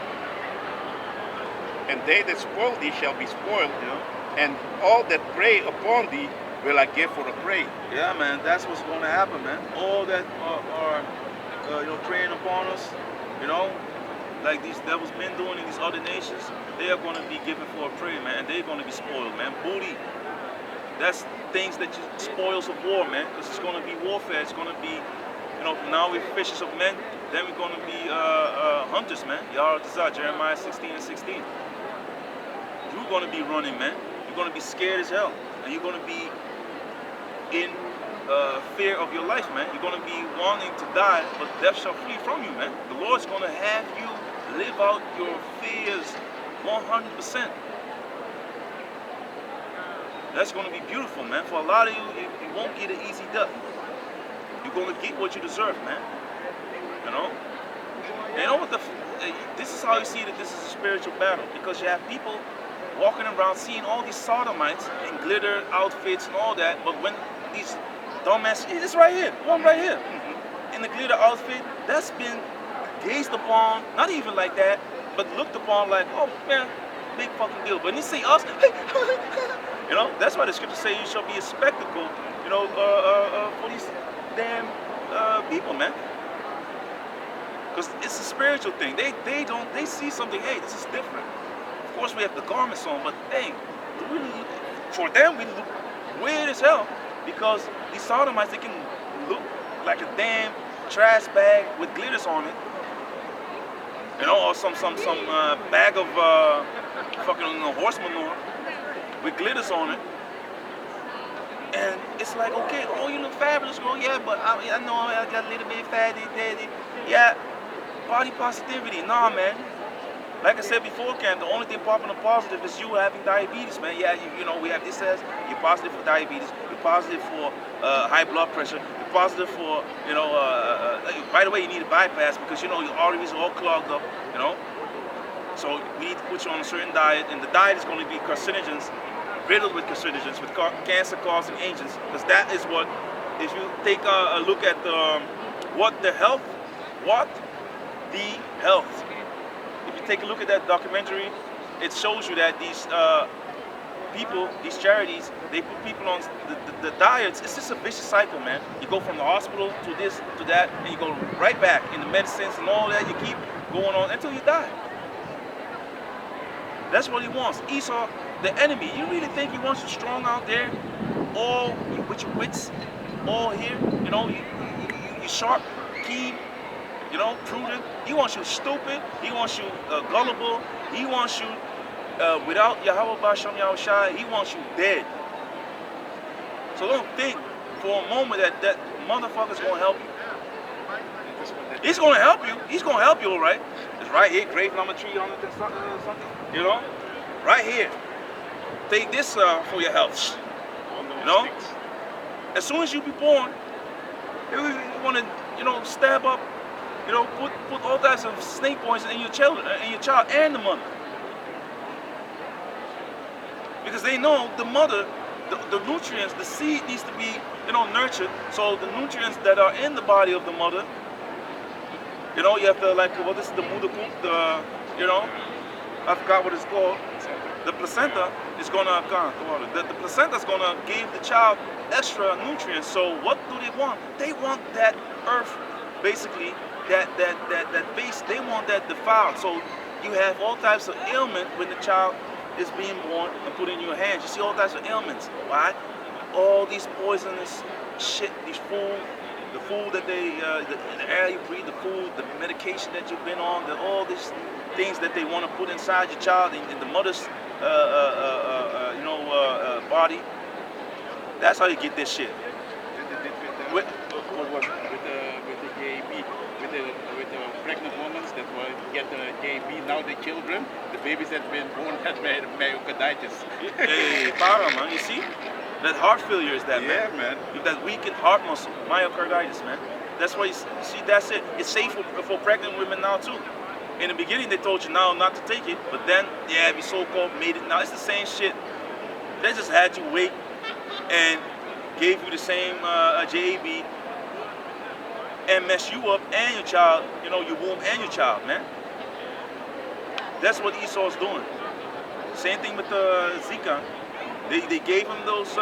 And they that spoil thee shall be spoiled, Yeah. and all that prey upon thee will I give for a prey. Yeah, man. That's what's going to happen, man. All that are you know, preying upon us, you know, like these devils been doing in these other nations, they are going to be given for a prey, man, and they're going to be spoiled, man. Booty. That's things that you spoils of war, man, because it's going to be warfare. It's going to be, you know, now we're fishers of men, then we're going to be hunters, man. Jeremiah 16 and 16. You're going to be running, man. You're going to be scared as hell, and you're going to be in fear of your life, man. You're going to be wanting to die, but death shall flee from you, man. The Lord's going to have you live out your fears 100%. That's going to be beautiful, man. For a lot of you, you won't get an easy death. You're going to get what you deserve, man. You know? And you know what this is how you see that this is a spiritual battle, because you have people walking around seeing all these sodomites in glitter outfits and all that, but when these dumbass, it's right here, one right here, in the glitter outfit, that's been gazed upon, not even like that, but looked upon like, oh man, big fucking deal. But when you see us, you know, that's why the scriptures say you shall be a spectacle, you know, for these damn people, man. Because it's a spiritual thing. They see something, hey, this is different. Of course we have the garments on, but hey, for them we look weird as hell, because these sodomites, they can look like a damn trash bag with glitters on it, you know, or some bag of fucking horse manure with glitters on it. And it's like, okay, oh, you look fabulous, girl. Yeah, but I know I got a little bit fatty, daddy. Yeah, body positivity. Nah, man. Like I said before, Cam, the only thing popping up positive is you having diabetes, man. Yeah, you know, we have this says you're positive for diabetes, you're positive for high blood pressure, you're positive for, you know, by the way, you need a bypass because, you know, your arteries are all clogged up, you know. So we need to put you on a certain diet, and the diet is going to be carcinogens, riddled with carcinogens, with cancer-causing agents, because that is what, if you take a look at what the health. If you take a look at that documentary, it shows you that these people, these charities, they put people on the diets. It's just a vicious cycle, man. You go from the hospital to this, to that, and you go right back in the medicines and all that. You keep going on until you die. That's what he wants. Esau, the enemy. You really think he wants you strong out there, all with your wits, all here? You know, you sharp, keen, you know, prudent. He wants you stupid. He wants you gullible. He wants you without Yahweh Basham Yahushai. He wants you dead. So don't think for a moment that motherfucker's gonna help you. He's gonna help you. He's gonna help you, all right. It's right here, grave number 300 and something. You know, right here. Take this for your health. You know, as soon as you be born, you want to, you know, stab up. You know, put all types of snake poison in your child and the mother. because they know the mother, the nutrients, the seed needs to be, nurtured. So the nutrients that are in the body of the mother, you have to, like, what is the mudakuk, I forgot what it's called. The placenta is gonna the placenta is gonna give the child extra nutrients. So what do they want? They want that earth, basically, that base. They want that defiled. So you have all types of ailment when the child is being born and put in your hands. You see all types of ailments. Why? All these poisonous shit, these food, the food that the air you breathe, the food, the medication that you've been on, all these things that they want to put inside your child in the mother's body. That's how you get this shit. With the JAB, with the pregnant women that will get the JAB, now the children, the babies that have been born had myocarditis. Hey, para, man, you see? That heart failure is that, Yeah, man. With that weakened heart muscle, myocarditis, man. That's why you see, that's it. It's safe for pregnant women now too. In the beginning, they told you now not to take it, but then, yeah, we so-called made it. Now it's the same shit. They just had you wait and gave you the same JAB and mess you up and your child, your womb and your child, man. That's what Esau's doing. Same thing with the Zika. They gave him those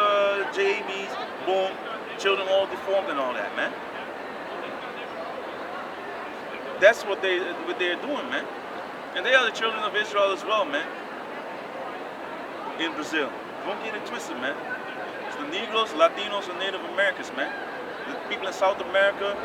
JABs, boom, children all deformed and all that, man. That's what they're doing, man. And they are the children of Israel as well, man. In Brazil. Don't get it twisted, man. It's the Negroes, Latinos, and Native Americans, man. The people in South America,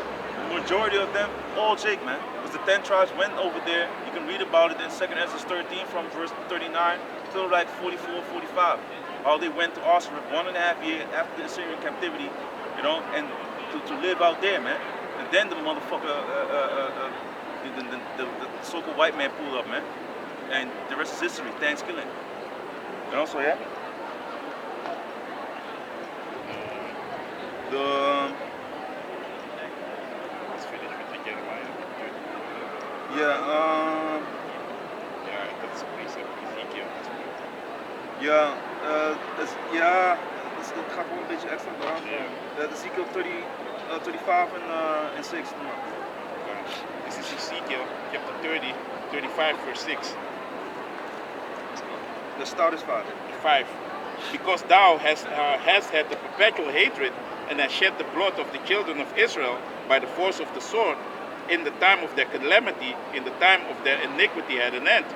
the majority of them, all Jake, man. Because the 10 tribes went over there. You can read about it in 2nd Ezra 13 from verse 39 till like 44, 45. How they went to Auschwitz 1.5 years after the Assyrian captivity, and to live out there, man. And then the motherfucker, the so-called white man pulled up, man. And the rest is history, Thanksgiving. So yeah. Let's finish with the Jeremiah. Yeah, Yeah, that's a precept. Ezekiel. it's the couple een beetje extra, maar Yeah. Ezekiel 35 and 6. This is Ezekiel chapter 30, 35, verse 6. The start is 5. 5. Because thou hast had the perpetual hatred and hast shed the blood of the children of Israel by the force of the sword, in the time of their calamity, in the time of their iniquity had an end.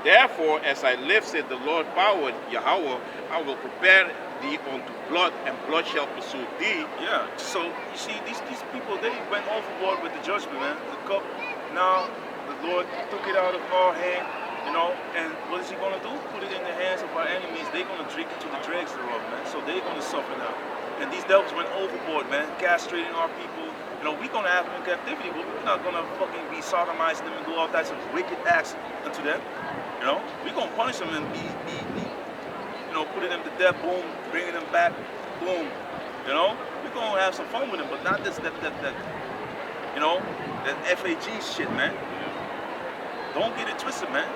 Therefore, as I live, said the Lord power, Yahweh, I will prepare thee unto blood, and blood shall pursue thee. Yeah, so you see, these people, they went overboard with the judgment, man. The cup, now the Lord took it out of our hand, and what is he going to do? Put it in the hands of our enemies. They're going to drink it to the dregs thereof, man. So they're going to suffer now. And these devils went overboard, man, castrating our people. We're going to have them in captivity, but we're not going to fucking be sodomizing them and do all types of wicked acts unto them. We're going to punish them and be putting them to death, boom, bringing them back, boom. We're going to have some fun with them, but not that FAG shit, man. Don't get it twisted, man.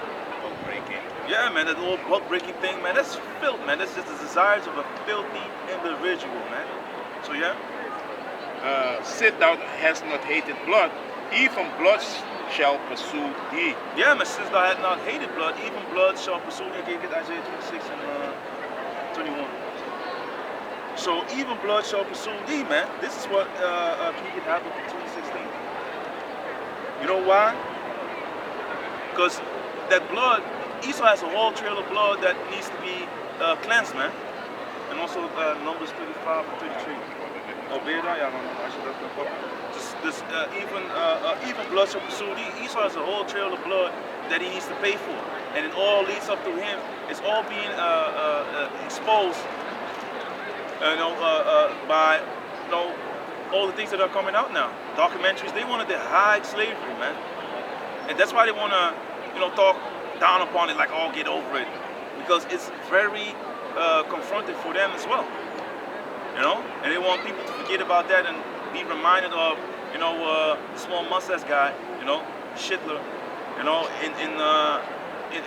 Breaking. Yeah, man, that little buck breaking thing, man, that's filth, man. That's just the desires of a filthy individual, man. So yeah. Sit thou hast not hated blood, even blood shall pursue thee. Yeah, man, since thou hast not hated blood, even blood shall pursue thee. Again, get Isaiah 26 and 21. So even blood shall pursue thee, man. This is what King happened in 2016. You know why? Because that blood, Esau has a whole trail of blood that needs to be cleansed, man. And also Numbers 35 and 33. Oh, yeah, I should have done this even blood shall pursue thee. Esau has a whole trail of blood that he needs to pay for, and it all leads up to him. It's all being exposed, by all the things that are coming out now. Documentaries, they wanted to hide slavery, man, and that's why they want to, talk down upon it, like, oh, get over it, because it's very confronting for them as well. And they want people to forget about that and be reminded of, the small mustache guy, Schindler,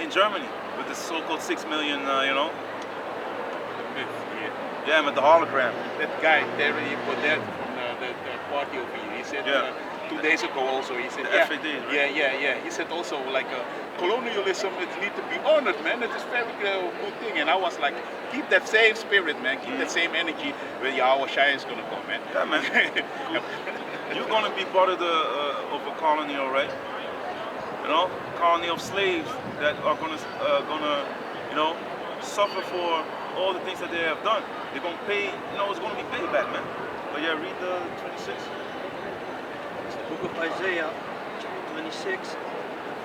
in Germany with the so-called 6 million, Smith here. Yeah, man, the hologram. That guy, Terry Baudet from the party over here, he said Yeah. 2 days ago also, he said, The yeah, FAD, right? yeah. He said also like colonialism, it need to be honored, man. It is very good thing. And I was like, keep that same spirit, man. Keep that same energy when Yahweh Shai is gonna come, man. Yeah, man. You're gonna be part of the of a colony, all right? You know, colony of slaves that are gonna, you know, suffer for all the things that they have done. They're gonna pay. You know, it's gonna be payback, man. But yeah, read the 26. It's the book of Isaiah, chapter 26,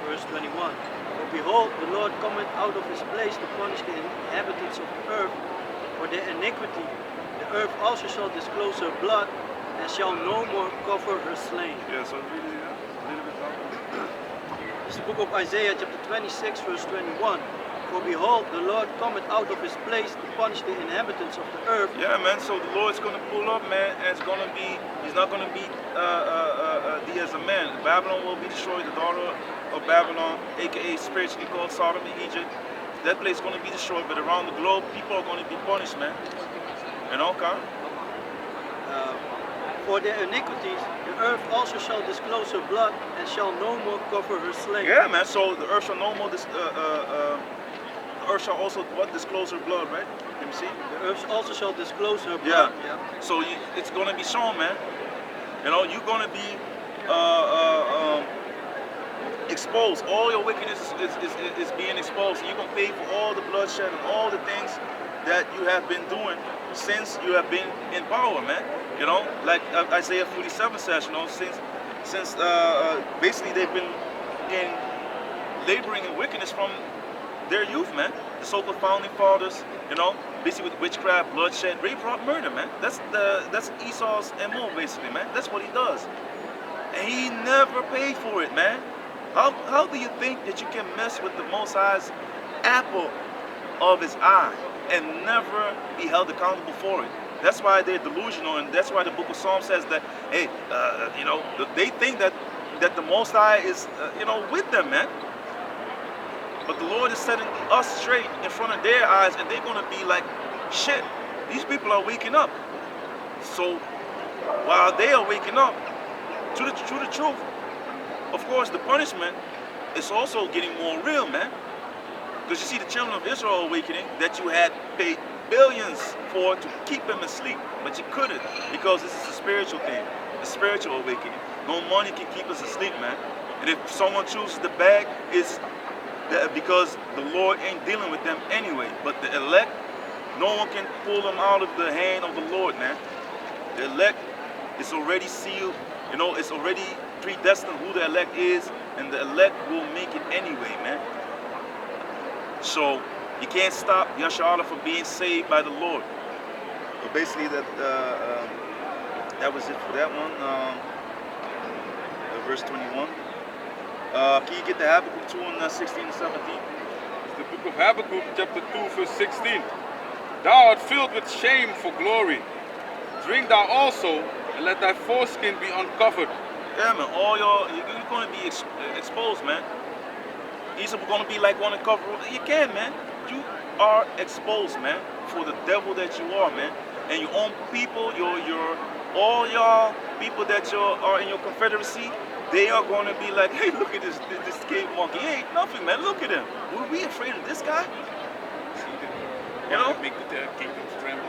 verse 21. For behold, the Lord cometh out of his place to punish the inhabitants of the earth for their iniquity. The earth also shall disclose her blood, and shall no more cover her slain. Yeah, so read it a little bit longer. It's the book of Isaiah, chapter 26, verse 21. For behold, the Lord cometh out of his place to punish the inhabitants of the earth. Yeah, man. So the Lord's gonna pull up, man, and it's gonna be. He's not gonna be thee as a man. Babylon will be destroyed. The daughter of Babylon, aka spiritually called Sodom and Egypt. That place is gonna be destroyed. But around the globe, people are gonna be punished, man. You know, Khan? For their iniquities, the earth also shall disclose her blood, and shall no more cover her slain. Yeah, man. So the earth shall no more. The earth shall also what disclose her blood, right? Let me see. The earth also shall disclose her blood. Yeah. So it's gonna be shown, man. You know, you're gonna be exposed. All your wickedness is being exposed. And you're gonna pay for all the bloodshed and all the things that you have been doing since you have been in power, man. You know, like Isaiah 47 says, you know, since basically they've been laboring in wickedness from their youth, man. The so-called founding fathers, you know, basically with witchcraft, bloodshed, rape, rob, murder, man. That's Esau's MO, basically, man. That's what he does, and he never paid for it, man. How do you think that you can mess with the Most High's apple of his eye and never be held accountable for it? That's why they're delusional, and that's why the book of Psalms says that, hey, you know, they think that the Most High is, you know, with them, man. But the Lord is setting us straight in front of their eyes, and they're going to be like, shit, these people are waking up. So while they are waking up to the truth, of course, the punishment is also getting more real, man. Because you see the children of Israel awakening that you had paid billions for to keep them asleep, but you couldn't, because this is a spiritual thing, a spiritual awakening. No money can keep us asleep, man. And if someone chooses the bag, it's because the Lord ain't dealing with them anyway. But the elect, no one can pull them out of the hand of the Lord, man. The elect is already sealed, you know, it's already predestined who the elect is, and the elect will make it anyway, man. So you can't stop Yasha'Allah from being saved by the Lord. But basically that was it for that one. Verse 21. Can you get the Habakkuk 2 and 16 and 17? It's the book of Habakkuk, chapter 2, verse 16. Thou art filled with shame for glory. Drink thou also, and let thy foreskin be uncovered. Yeah, man. You're going to be exposed, man. Esau going to be like one to cover. You can, man. You are exposed, man, for the devil that you are, man. And your own people, all y'all people that are in your confederacy, they are going to be like, hey, look at this cave monkey. He ain't nothing, man. Look at him. Were we afraid of this guy? You know? Make the kingdoms tremble.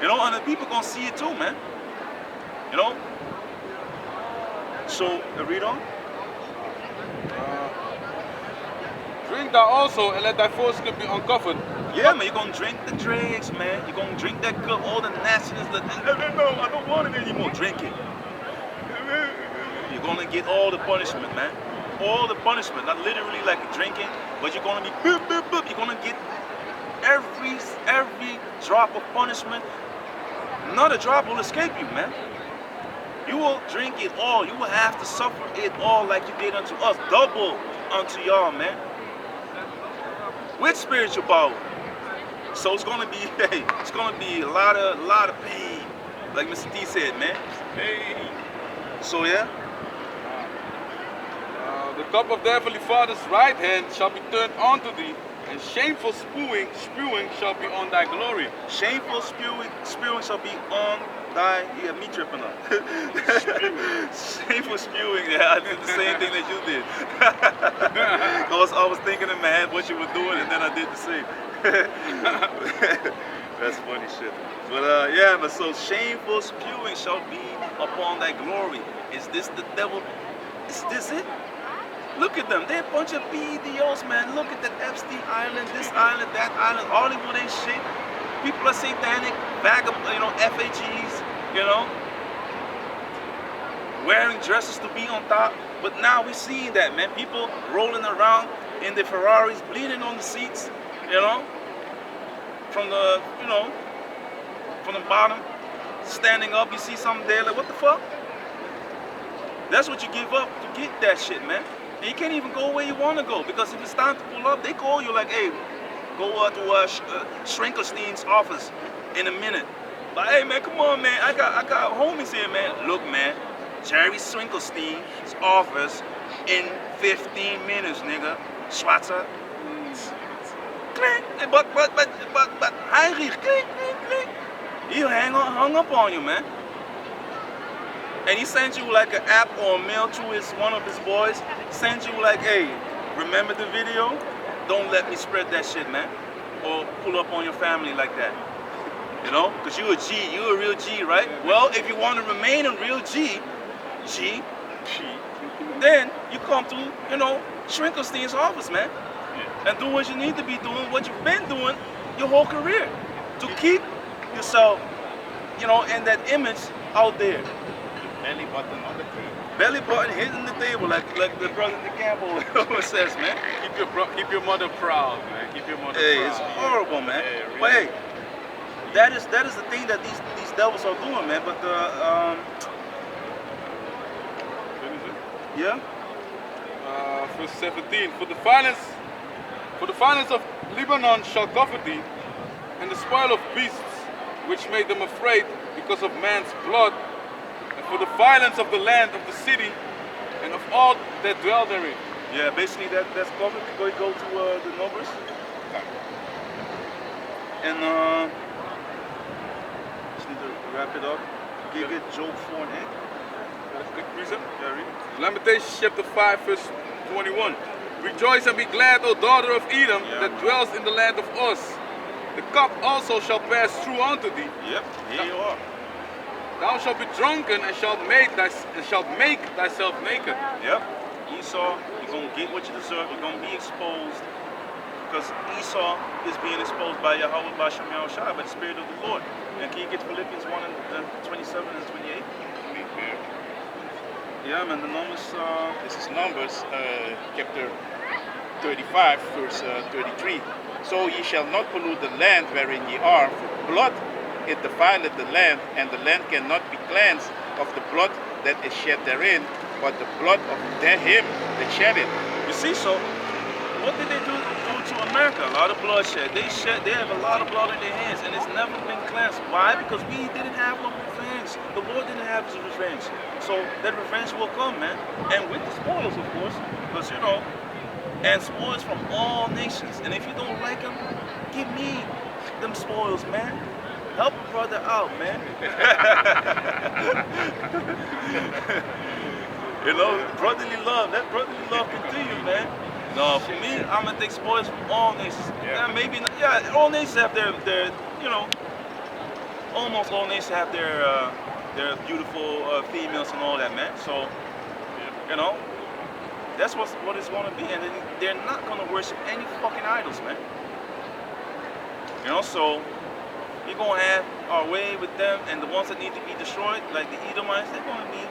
You know, and the people going to see it too, man. You know? So, read on. Drink thou also, and let thy foreskin be uncovered. Yeah, man, you're going to drink the dregs, man. You're going to drink that cup, all the nastiness. No, I don't want it anymore. Drink it. You're going to get all the punishment, man. All the punishment. Not literally like drinking, but you're going to be boop, boop, boop. You're going to get every drop of punishment. Not a drop will escape you, man. You will drink it all. You will have to suffer it all like you did unto us. Double unto y'all, man. With spiritual power. So it's gonna be, hey, it's gonna be a lot of pain. Like Mr. T said, man. Pain. So yeah. The cup of the heavenly Father's right hand shall be turned unto thee, And shameful spewing shall be on thy glory. Shameful spewing shall be on thy. Yeah, me tripping up. Shameful spewing. Yeah, I did the same thing that you did. I was thinking in my head what you were doing, and then I did the same. That's funny shit. But yeah, but so shameful spewing shall be upon thy glory. Is this the devil? Is this it? Look at them. They're a bunch of PEDOs, man. Look at that Epstein Island, this island, that island. Hollywood ain't shit. People are satanic, FAGs, wearing dresses to be on top. But now we're seeing that, man. People rolling around in their Ferraris, bleeding on the seats, from the, from the bottom, standing up. You see something there, like, what the fuck? That's what you give up to get that shit, man. And you can't even go where you want to go, because if it's time to pull up, they call you like, hey, go to Schrinkelstein's office in a minute. But hey, man, come on, man. I got homies here, man. Look, man, Jerry Schrinkelstein's office in 15 minutes, nigga. Schwarzer. Clink. But Heinrich, clink, clink, clink. He hung up on you, man. And he sent you like an app or a mail to one of his boys. Sent you like, hey, remember the video? Don't let me spread that shit, man. Or pull up on your family like that. Because you're a G, you're a real G, right? Well, if you want to remain a real G, then you come to, Schrinkelstein's office, man. And do what you need to be doing, what you've been doing your whole career. To keep yourself, in that image out there. Belly button on the table. Belly button hitting the table, like the brother Campbell always says, man. Keep your mother proud, man. Keep your mother proud. Hey, it's horrible, man. Yeah, really. But hey, that is the thing that these devils are doing, man. But yeah. Verse 17. For the violence of Lebanon shall cover thee, and the spoil of beasts, which made them afraid because of man's blood. For the violence of the land of the city and of all that dwell therein. Yeah, basically that's covered. We go to the numbers. And just need to wrap it up. You get Job 4 and 8. That's good reason. Yeah, read. Lamentations chapter 5 verse 21. Rejoice and be glad, O daughter of Edom, that dwells in the land of Uz. The cup also shall pass through unto thee. Yep, here you are. Thou shalt be drunken and shalt make thyself naked. Yep. Esau, you're going to get what you deserve. You're going to be exposed. Because Esau is being exposed by Yahweh, by Shem Yahushua, by the Spirit of the Lord. And can you get Philippians 1 and 27 and 28? Yeah, man, the numbers. This is Numbers, chapter 35, verse 33. So ye shall not pollute the land wherein ye are, for blood it defileth the land, and the land cannot be cleansed of the blood that is shed therein, but the blood of him that shed it. You see, so what did they do to America? A lot of bloodshed. They have a lot of blood in their hands, and it's never been cleansed. Why? Because we didn't have no revenge. The Lord didn't have his revenge. So that revenge will come, man. And with the spoils, of course, because and spoils from all nations. And if you don't like them, give me them spoils, man. Help a brother out, man. Brotherly love. Let brotherly love continue, man. No, for me, I'm gonna take spoils from all nations. Yeah, maybe not, all nations have their almost all nations have their beautiful females and all that, man. So, that's what it's gonna be, and they're not gonna worship any fucking idols, man. So we're gonna have our way with them, and the ones that need to be destroyed, like the Edomites, they're gonna be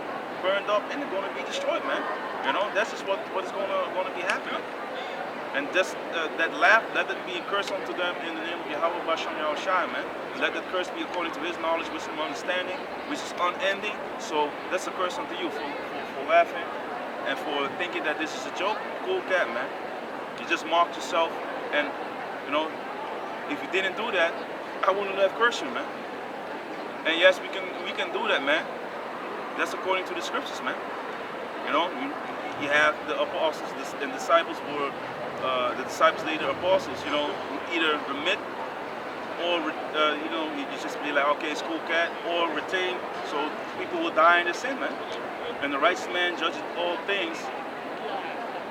burned up and they're gonna be destroyed, man. That's just what is gonna be happening. And just that laugh, let it be a curse unto them in the name of Yahweh Bashem Yahushai, man. Let that curse be according to his knowledge, wisdom, understanding, which is unending. So that's a curse unto you for laughing and for thinking that this is a joke. Cool cat, man. You just mocked yourself, and if you didn't do that, I wouldn't have cursed you, man. And yes, we can do that, man. That's according to the scriptures, man. You have the apostles and disciples were the disciples, later apostles, either remit or you just be like, okay, it's cool, cat, or retain. So people will die in their sin, man. And the righteous man judges all things,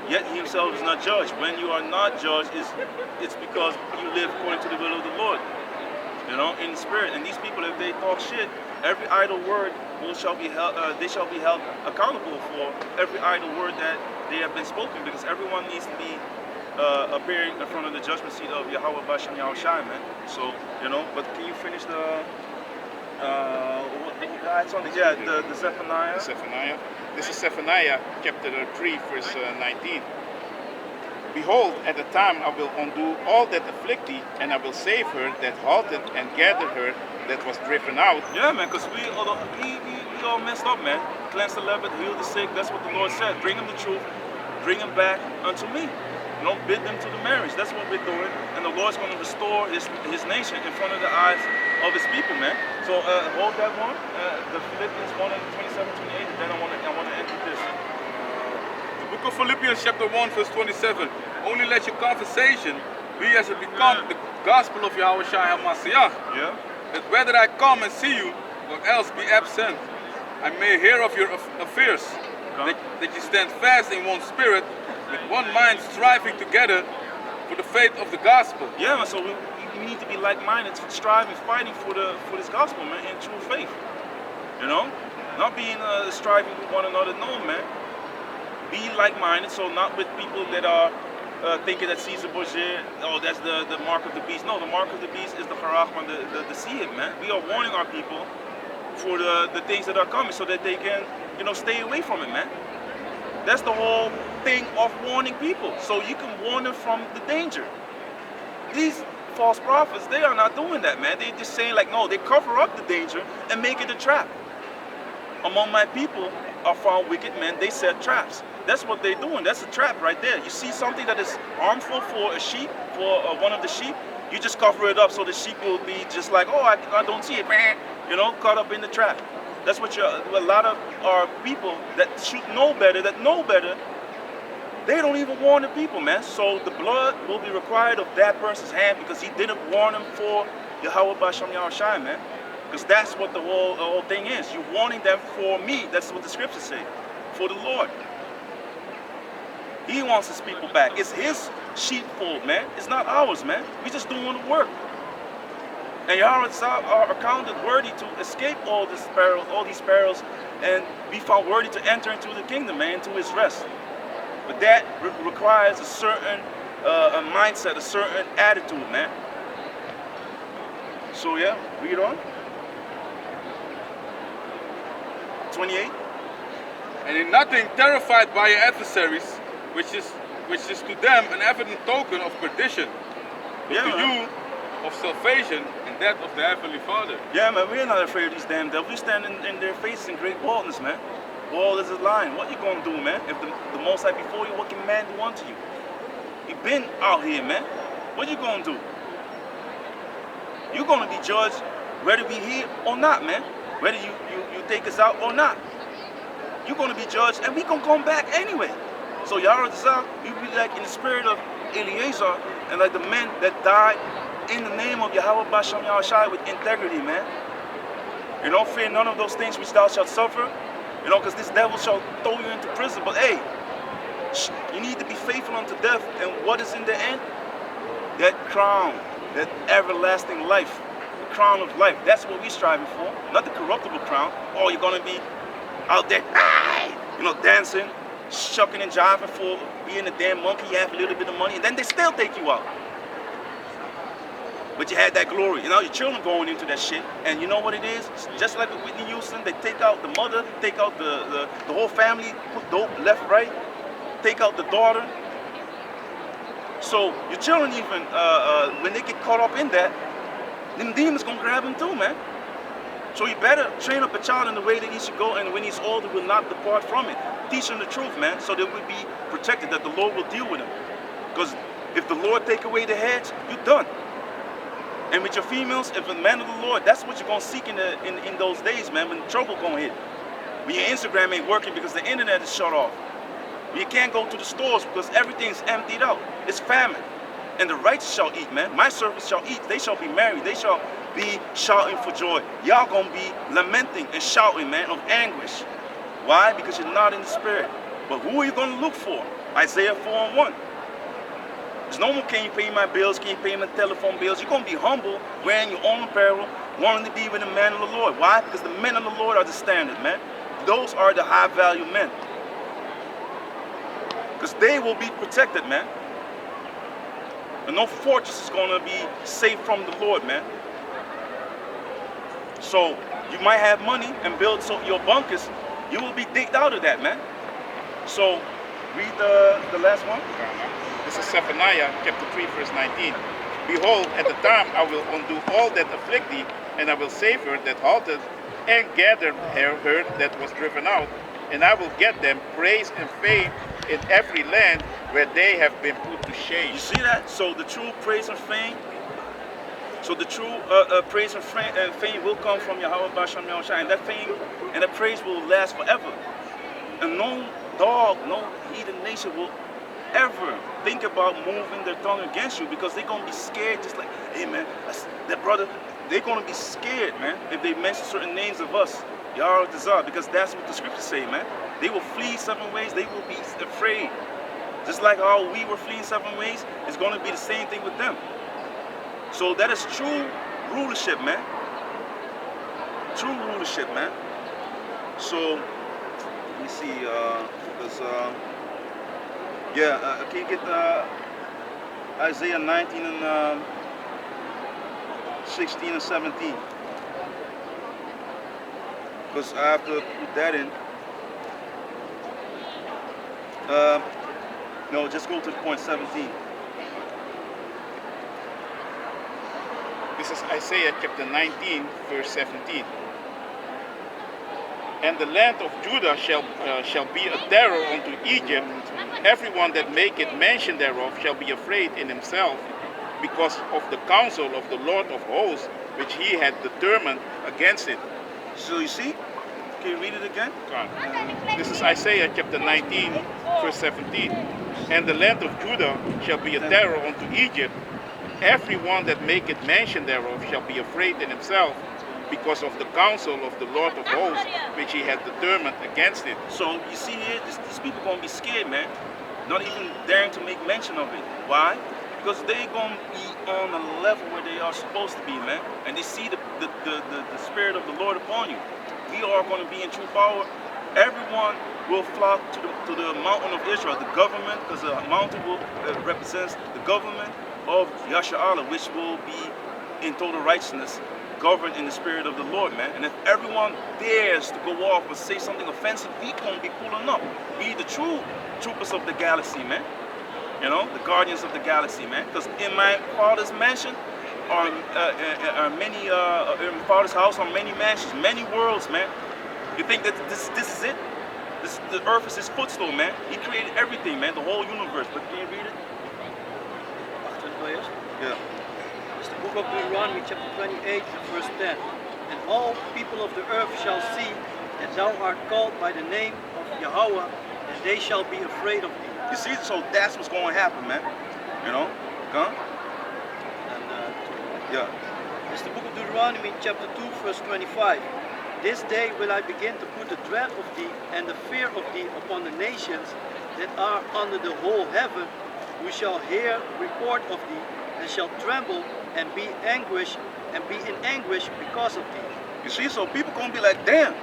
yet he himself is not judged. When you are not judged, it's because you live according to the will of the Lord, in the spirit. And these people, if they talk shit, every idle word shall be held. They shall be held accountable for every idle word that they have been spoken, because everyone needs to be appearing in front of the judgment seat of Yahweh Bashem Yahushai, man. So, but can you finish the it's on the Zephaniah? Zephaniah. This is Zephaniah chapter 3, verse 19. Behold, at the time I will undo all that afflict thee, and I will save her that halted, and gather her that was driven out. Yeah, man, because we all messed up, man. Cleanse the leper, heal the sick. That's what the Lord said. Bring them the truth. Bring them back unto me. Bid them to the marriage. That's what we're doing. And the Lord's going to restore his nation in front of the eyes of his people, man. So hold that one. The Philippians 1 and 27, 28. And then I want to end with this. The book of Philippians chapter 1 verse 27. Only let your conversation be as it become the gospel of Yahweh Shai HaMashiach. Yeah. That whether I come and see you or else be absent, I may hear of your affairs. That you stand fast in one spirit, with one mind striving together for the faith of the gospel. Yeah, man, so we need to be like-minded, striving, fighting for this gospel, man, in true faith. Not being striving with one another, no, man. Be like-minded, so not with people that are thinking that Caesar Borgia, that's the mark of the beast. No, the mark of the beast is the Harachman, the Seed, man. We are warning our people for the things that are coming so that they can, stay away from it, man. That's the whole thing of warning people, so you can warn them from the danger. These false prophets, they are not doing that, man. They're just saying like, no, they cover up the danger and make it a trap. Among my people are found wicked men, they set traps. That's what they're doing. That's a trap right there. You see something that is harmful for a sheep, for one of the sheep, you just cover it up so the sheep will be just like, oh, I don't see it, caught up in the trap. That's what a lot of our people that should know better, they don't even warn the people, man. So the blood will be required of that person's hand because he didn't warn them for Yahweh Bashem Yahushai, man. Because that's what the whole thing is. You're warning them for me. That's what the scriptures say. For the Lord. He wants his people back. It's his sheepfold, man. It's not ours, man. We just doing the work. And Yahweh are accounted worthy to escape all these perils, and be found worthy to enter into the kingdom, man, into his rest. But that requires a certain a mindset, a certain attitude, man. So yeah, read on. 28. And in nothing terrified by your adversaries, which is to them an evident token of perdition, but Yeah, to man. you of salvation and that of the Heavenly Father. Yeah, man, we're not afraid of these damn devils. We stand in their faces in great boldness, man. Bold as a lion. What you gonna do, man? If the Most High before you, what can man do unto you? You've been out here, man. What you gonna do? You're gonna be judged whether we here or not, man. Whether you take us out or not. You're gonna be judged, and we gonna come back anyway. So Yahweh Zah, you be like in the spirit of Eliezer, and like the men that died in the name of Yahweh Bashem Yahushai with integrity, man. Fear none of those things which thou shalt suffer. Because this devil shall throw you into prison. But hey, you need to be faithful unto death. And what is in the end? That crown, that everlasting life, the crown of life. That's what we're striving for. Not the corruptible crown. Oh, you're going to be out there, dancing, shucking and jiving for being a damn monkey. You have a little bit of money, and then they still take you out. But you had that glory. Your children going into that shit. And you know what it is? Just like with Whitney Houston, they take out the mother, take out the whole family, put dope left, right, take out the daughter. So your children even, when they get caught up in that, them demons gonna grab them too, man. So you better train up a child in the way that he should go, and when he's older, will not depart from it. Teach him the truth, man, so that we'll be protected, that the Lord will deal with him. Because if the Lord take away the heads, you're done. And with your females, if a man of the Lord, that's what you're gonna seek in those days, man, when trouble gonna hit. When your Instagram ain't working because the internet is shut off. You can't go to the stores because everything's emptied out. It's famine. And the righteous shall eat, man. My servants shall eat. They shall be merry. They shall be shouting for joy. Y'all gonna be lamenting and shouting, man, of anguish. Why? Because you're not in the spirit. But who are you gonna look for? Isaiah 4:1. There's no more, can you pay my bills? Can you pay my telephone bills? You're gonna be humble, wearing your own apparel, wanting to be with the men of the Lord. Why? Because the men of the Lord are the standard, man. Those are the high value men. Because they will be protected, man. And no fortress is going to be safe from the Lord, man. So you might have money and build your bunkers. You will be digged out of that, man. So read the last one. This is Zephaniah chapter 3 verse 19. Behold, at the time I will undo all that afflict thee, and I will save her that halted, and gather her that was driven out, and I will get them praise and fame in every land where they have been put to shame. You see that? So the true praise and fame. So the true praise and fame will come from Yahweh Basham Yahushua, and that fame and that praise will last forever. And no dog, no heathen nation will ever think about moving their tongue against you, because they're gonna be scared. Just like, hey man, that brother, they're gonna be scared, man, if they mention certain names of us, Yahweh Dazar, because that's what the scriptures say, man. They will flee 7 ways. They will be afraid. Just like how we were fleeing 7 ways, it's going to be the same thing with them. So that is true rulership, man. True rulership, man. So, let me see, can you get Isaiah 19 and 16 and 17? Because I have to put that in. No, just go to the point 17. This is Isaiah chapter 19 verse 17. And the land of Judah shall be a terror unto Egypt. Everyone that maketh mention thereof shall be afraid in himself, because of the counsel of the Lord of hosts, which he had determined against it. So you see? Can you read it again? This is Isaiah chapter 19 verse 17. And the land of Judah shall be a terror unto Egypt. Everyone that maketh mention thereof shall be afraid in himself, because of the counsel of the Lord of hosts, which he had determined against it. So you see here, these people gonna be scared, man. Not even daring to make mention of it. Why? Because they gonna be on a level where they are supposed to be, man. And they see the spirit of the Lord upon you. We are going to be in true power. Everyone will flock to the mountain of Israel, the government, because the mountain will represents the government of Yasha'Allah, which will be in total righteousness, governed in the spirit of the Lord, man. And if everyone dares to go off and say something offensive, we gonna be pulling up. We the true troopers of the galaxy, man. You know, the guardians of the galaxy, man. Because in my father's mansion are many, in my father's house are many mansions, many worlds, man. You think that this is it? The earth is his footstool, man. He created everything, man, the whole universe. But can you read it? Yeah. It's the book of Deuteronomy chapter 28 verse 10. And all people of the earth shall see that thou art called by the name of Yahweh, and they shall be afraid of thee. You see, so that's what's going to happen, man. You know? Huh? Yeah. It's the book of Deuteronomy chapter 2 verse 25. This day will I begin to put the dread of thee and the fear of thee upon the nations that are under the whole heaven, who shall hear report of thee, and shall tremble and be anguish and be in anguish because of thee. You see, so people gonna be like, damn,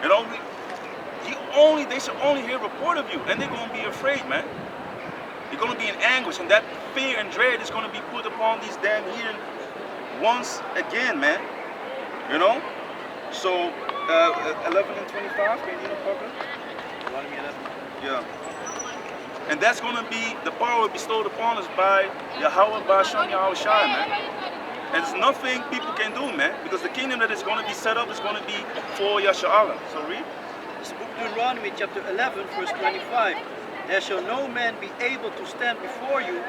you know, they should only hear report of you, and they're gonna be afraid, man. They're gonna be in anguish, and that fear and dread is gonna be put upon these damn heathen once again, man. You know? So 11 and 25, can you Parker? Deuteronomy 11. Yeah. And that's going to be the power bestowed upon us by Yahweh Basham Yahushua, man. And there's nothing people can do, man, because the kingdom that is going to be set up is going to be for Yasha'Allah. So read. It's the book of Deuteronomy chapter 11 verse 25. There shall no man be able to stand before you,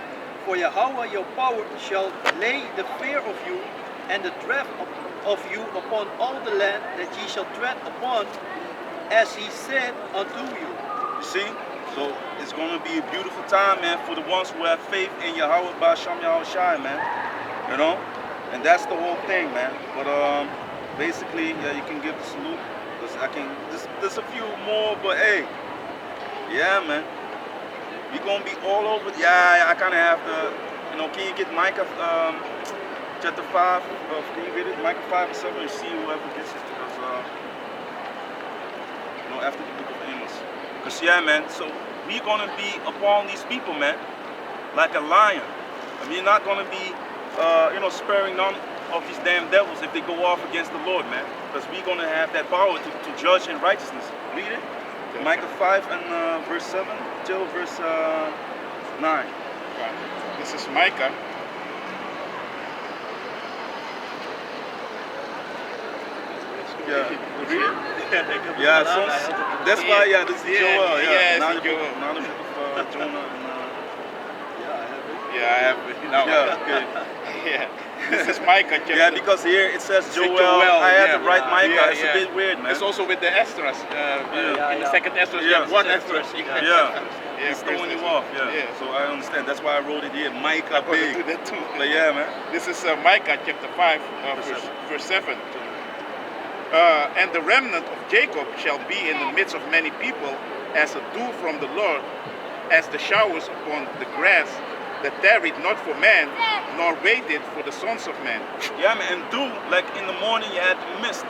for Yahweh your power shall lay the fear of you and the dread of you upon all the land that ye shall tread upon, as he said unto you. You see? So it's going to be a beautiful time, man, for the ones who have faith in Yahweh Ba'Shem Yahushai, man. You know, and that's the whole thing, man. But basically, yeah, you can give the salute. I can. There's a few more, but hey, yeah, man. We're gonna be all over. Yeah, I kind of have to. You know, can you get Micah chapter 5? Can you get it, Micah 5 and 7, and see whoever gets it? Because you know, after the book of Amos. Because yeah, man. So we're gonna be upon these people, man, like a lion. I mean, you're not gonna be, you know, sparing none of these damn devils if they go off against the Lord, man. Because we're gonna have that power to judge in righteousness. Read it. Micah 5 and verse 7 till verse 9. This is Micah. Yeah. Yeah, that's why, yeah, this is Joel. Yeah, yeah, it's Joel. Now the book of Jonah and Yeah, I have it. No. yeah, okay. Yeah. This is Micah chapter. Yeah, because here it says Joel. I had to write Micah. It's a bit weird, man. It's also with the Esdras. In the second Esdras, Yeah. one Esdras. Yeah. Yeah, It's throwing you off, yeah. So I understand. That's why I wrote it here, Micah I'm gonna do big. that too. But yeah, man. This is Micah chapter 5, verse 7. And the remnant of Jacob shall be in the midst of many people, as a dew from the Lord, as the showers upon the grass, that tarried not for man, nor waited for the sons of men. Yeah, man. And dew, like in the morning, you had mist,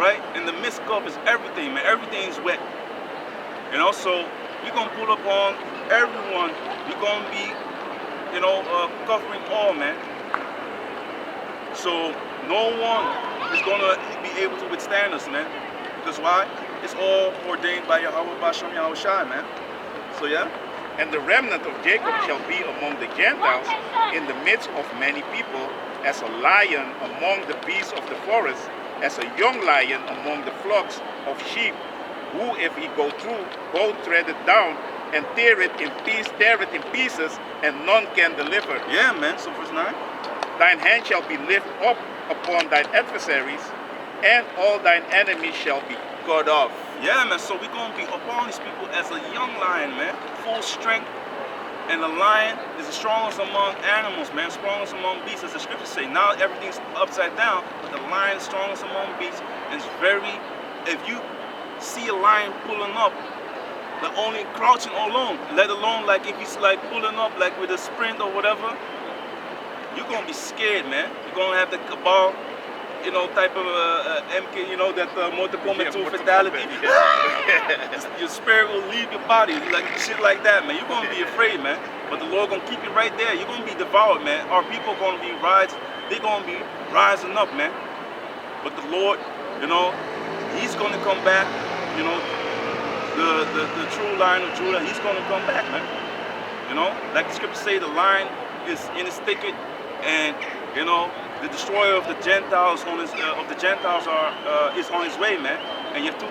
right? And the mist covers everything, man. Everything's wet. You know, so we're gonna pull up on everyone. We're gonna be, you know, covering all, man. So no one is gonna be able to withstand us, man. Because why? It's all ordained by Yahweh Ba'Shem Yahushai, man. So yeah. And the remnant of Jacob shall be among the Gentiles in the midst of many people, as a lion among the beasts of the forest, as a young lion among the flocks of sheep, who if he go through, both tread it down, and tear it in pieces, and none can deliver. Yeah, man. So verse 9. Thine hand shall be lifted up upon thine adversaries, and all thine enemies shall be cut off. Yeah, man. So we're gonna be upon these people as a young lion, man, full strength. And the lion is the strongest among animals, man, strongest among beasts, as the scriptures say. Now everything's upside down, but the lion is strongest among beasts. And it's very, if you see a lion pulling up, like only crouching alone, let alone like if he's like pulling up like with a sprint or whatever, you're gonna be scared, man. You're gonna have the cabal, you know, type of MK, you know, that Mortal Kombat 2 fatality. Your spirit will leave your body, like shit like that, man. You're gonna be afraid, man. But the Lord gonna keep you right there. You're gonna be devoured, man. Our people gonna be they're gonna be rising up, man. But the Lord, you know, He's gonna come back. You know, the true Lion of Judah, He's gonna come back, man. You know, like the scriptures say, the lion is in his thicket, and you know, the destroyer of the Gentiles is on his way, man. And you have two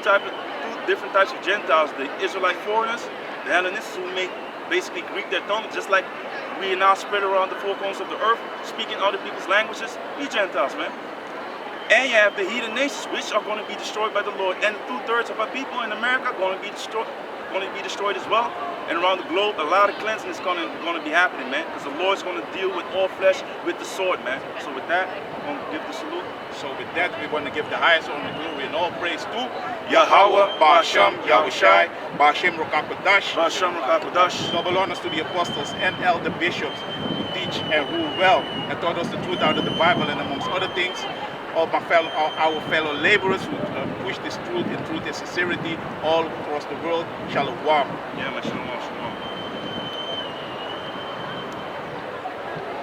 different types of Gentiles: the Israelite foreigners, the Hellenists, who make basically Greek their tongue, just like we are now spread around the four corners of the earth, speaking other people's languages. We Gentiles, man. And you have the heathen nations, which are going to be destroyed by the Lord. And 2/3 of our people in America are going to be destroyed as well. And around the globe, a lot of cleansing is going to be happening, man. Because the Lord's going to deal with all flesh with the sword, man. So with that, I'm going to give the salute. So with that, we want to give the highest honor, glory, and all praise to Yahweh, Ba'Shem, Yahushai, Ba'Shem Rokakadash. Ba'Shem Rokakadash. Double honors to the apostles and elder bishops who teach and rule well and taught us the truth out of the Bible, and amongst other things, all our fellow laborers who push this truth in truth and sincerity all across the world. Shalom. Yeah, man. Shalom, shalom.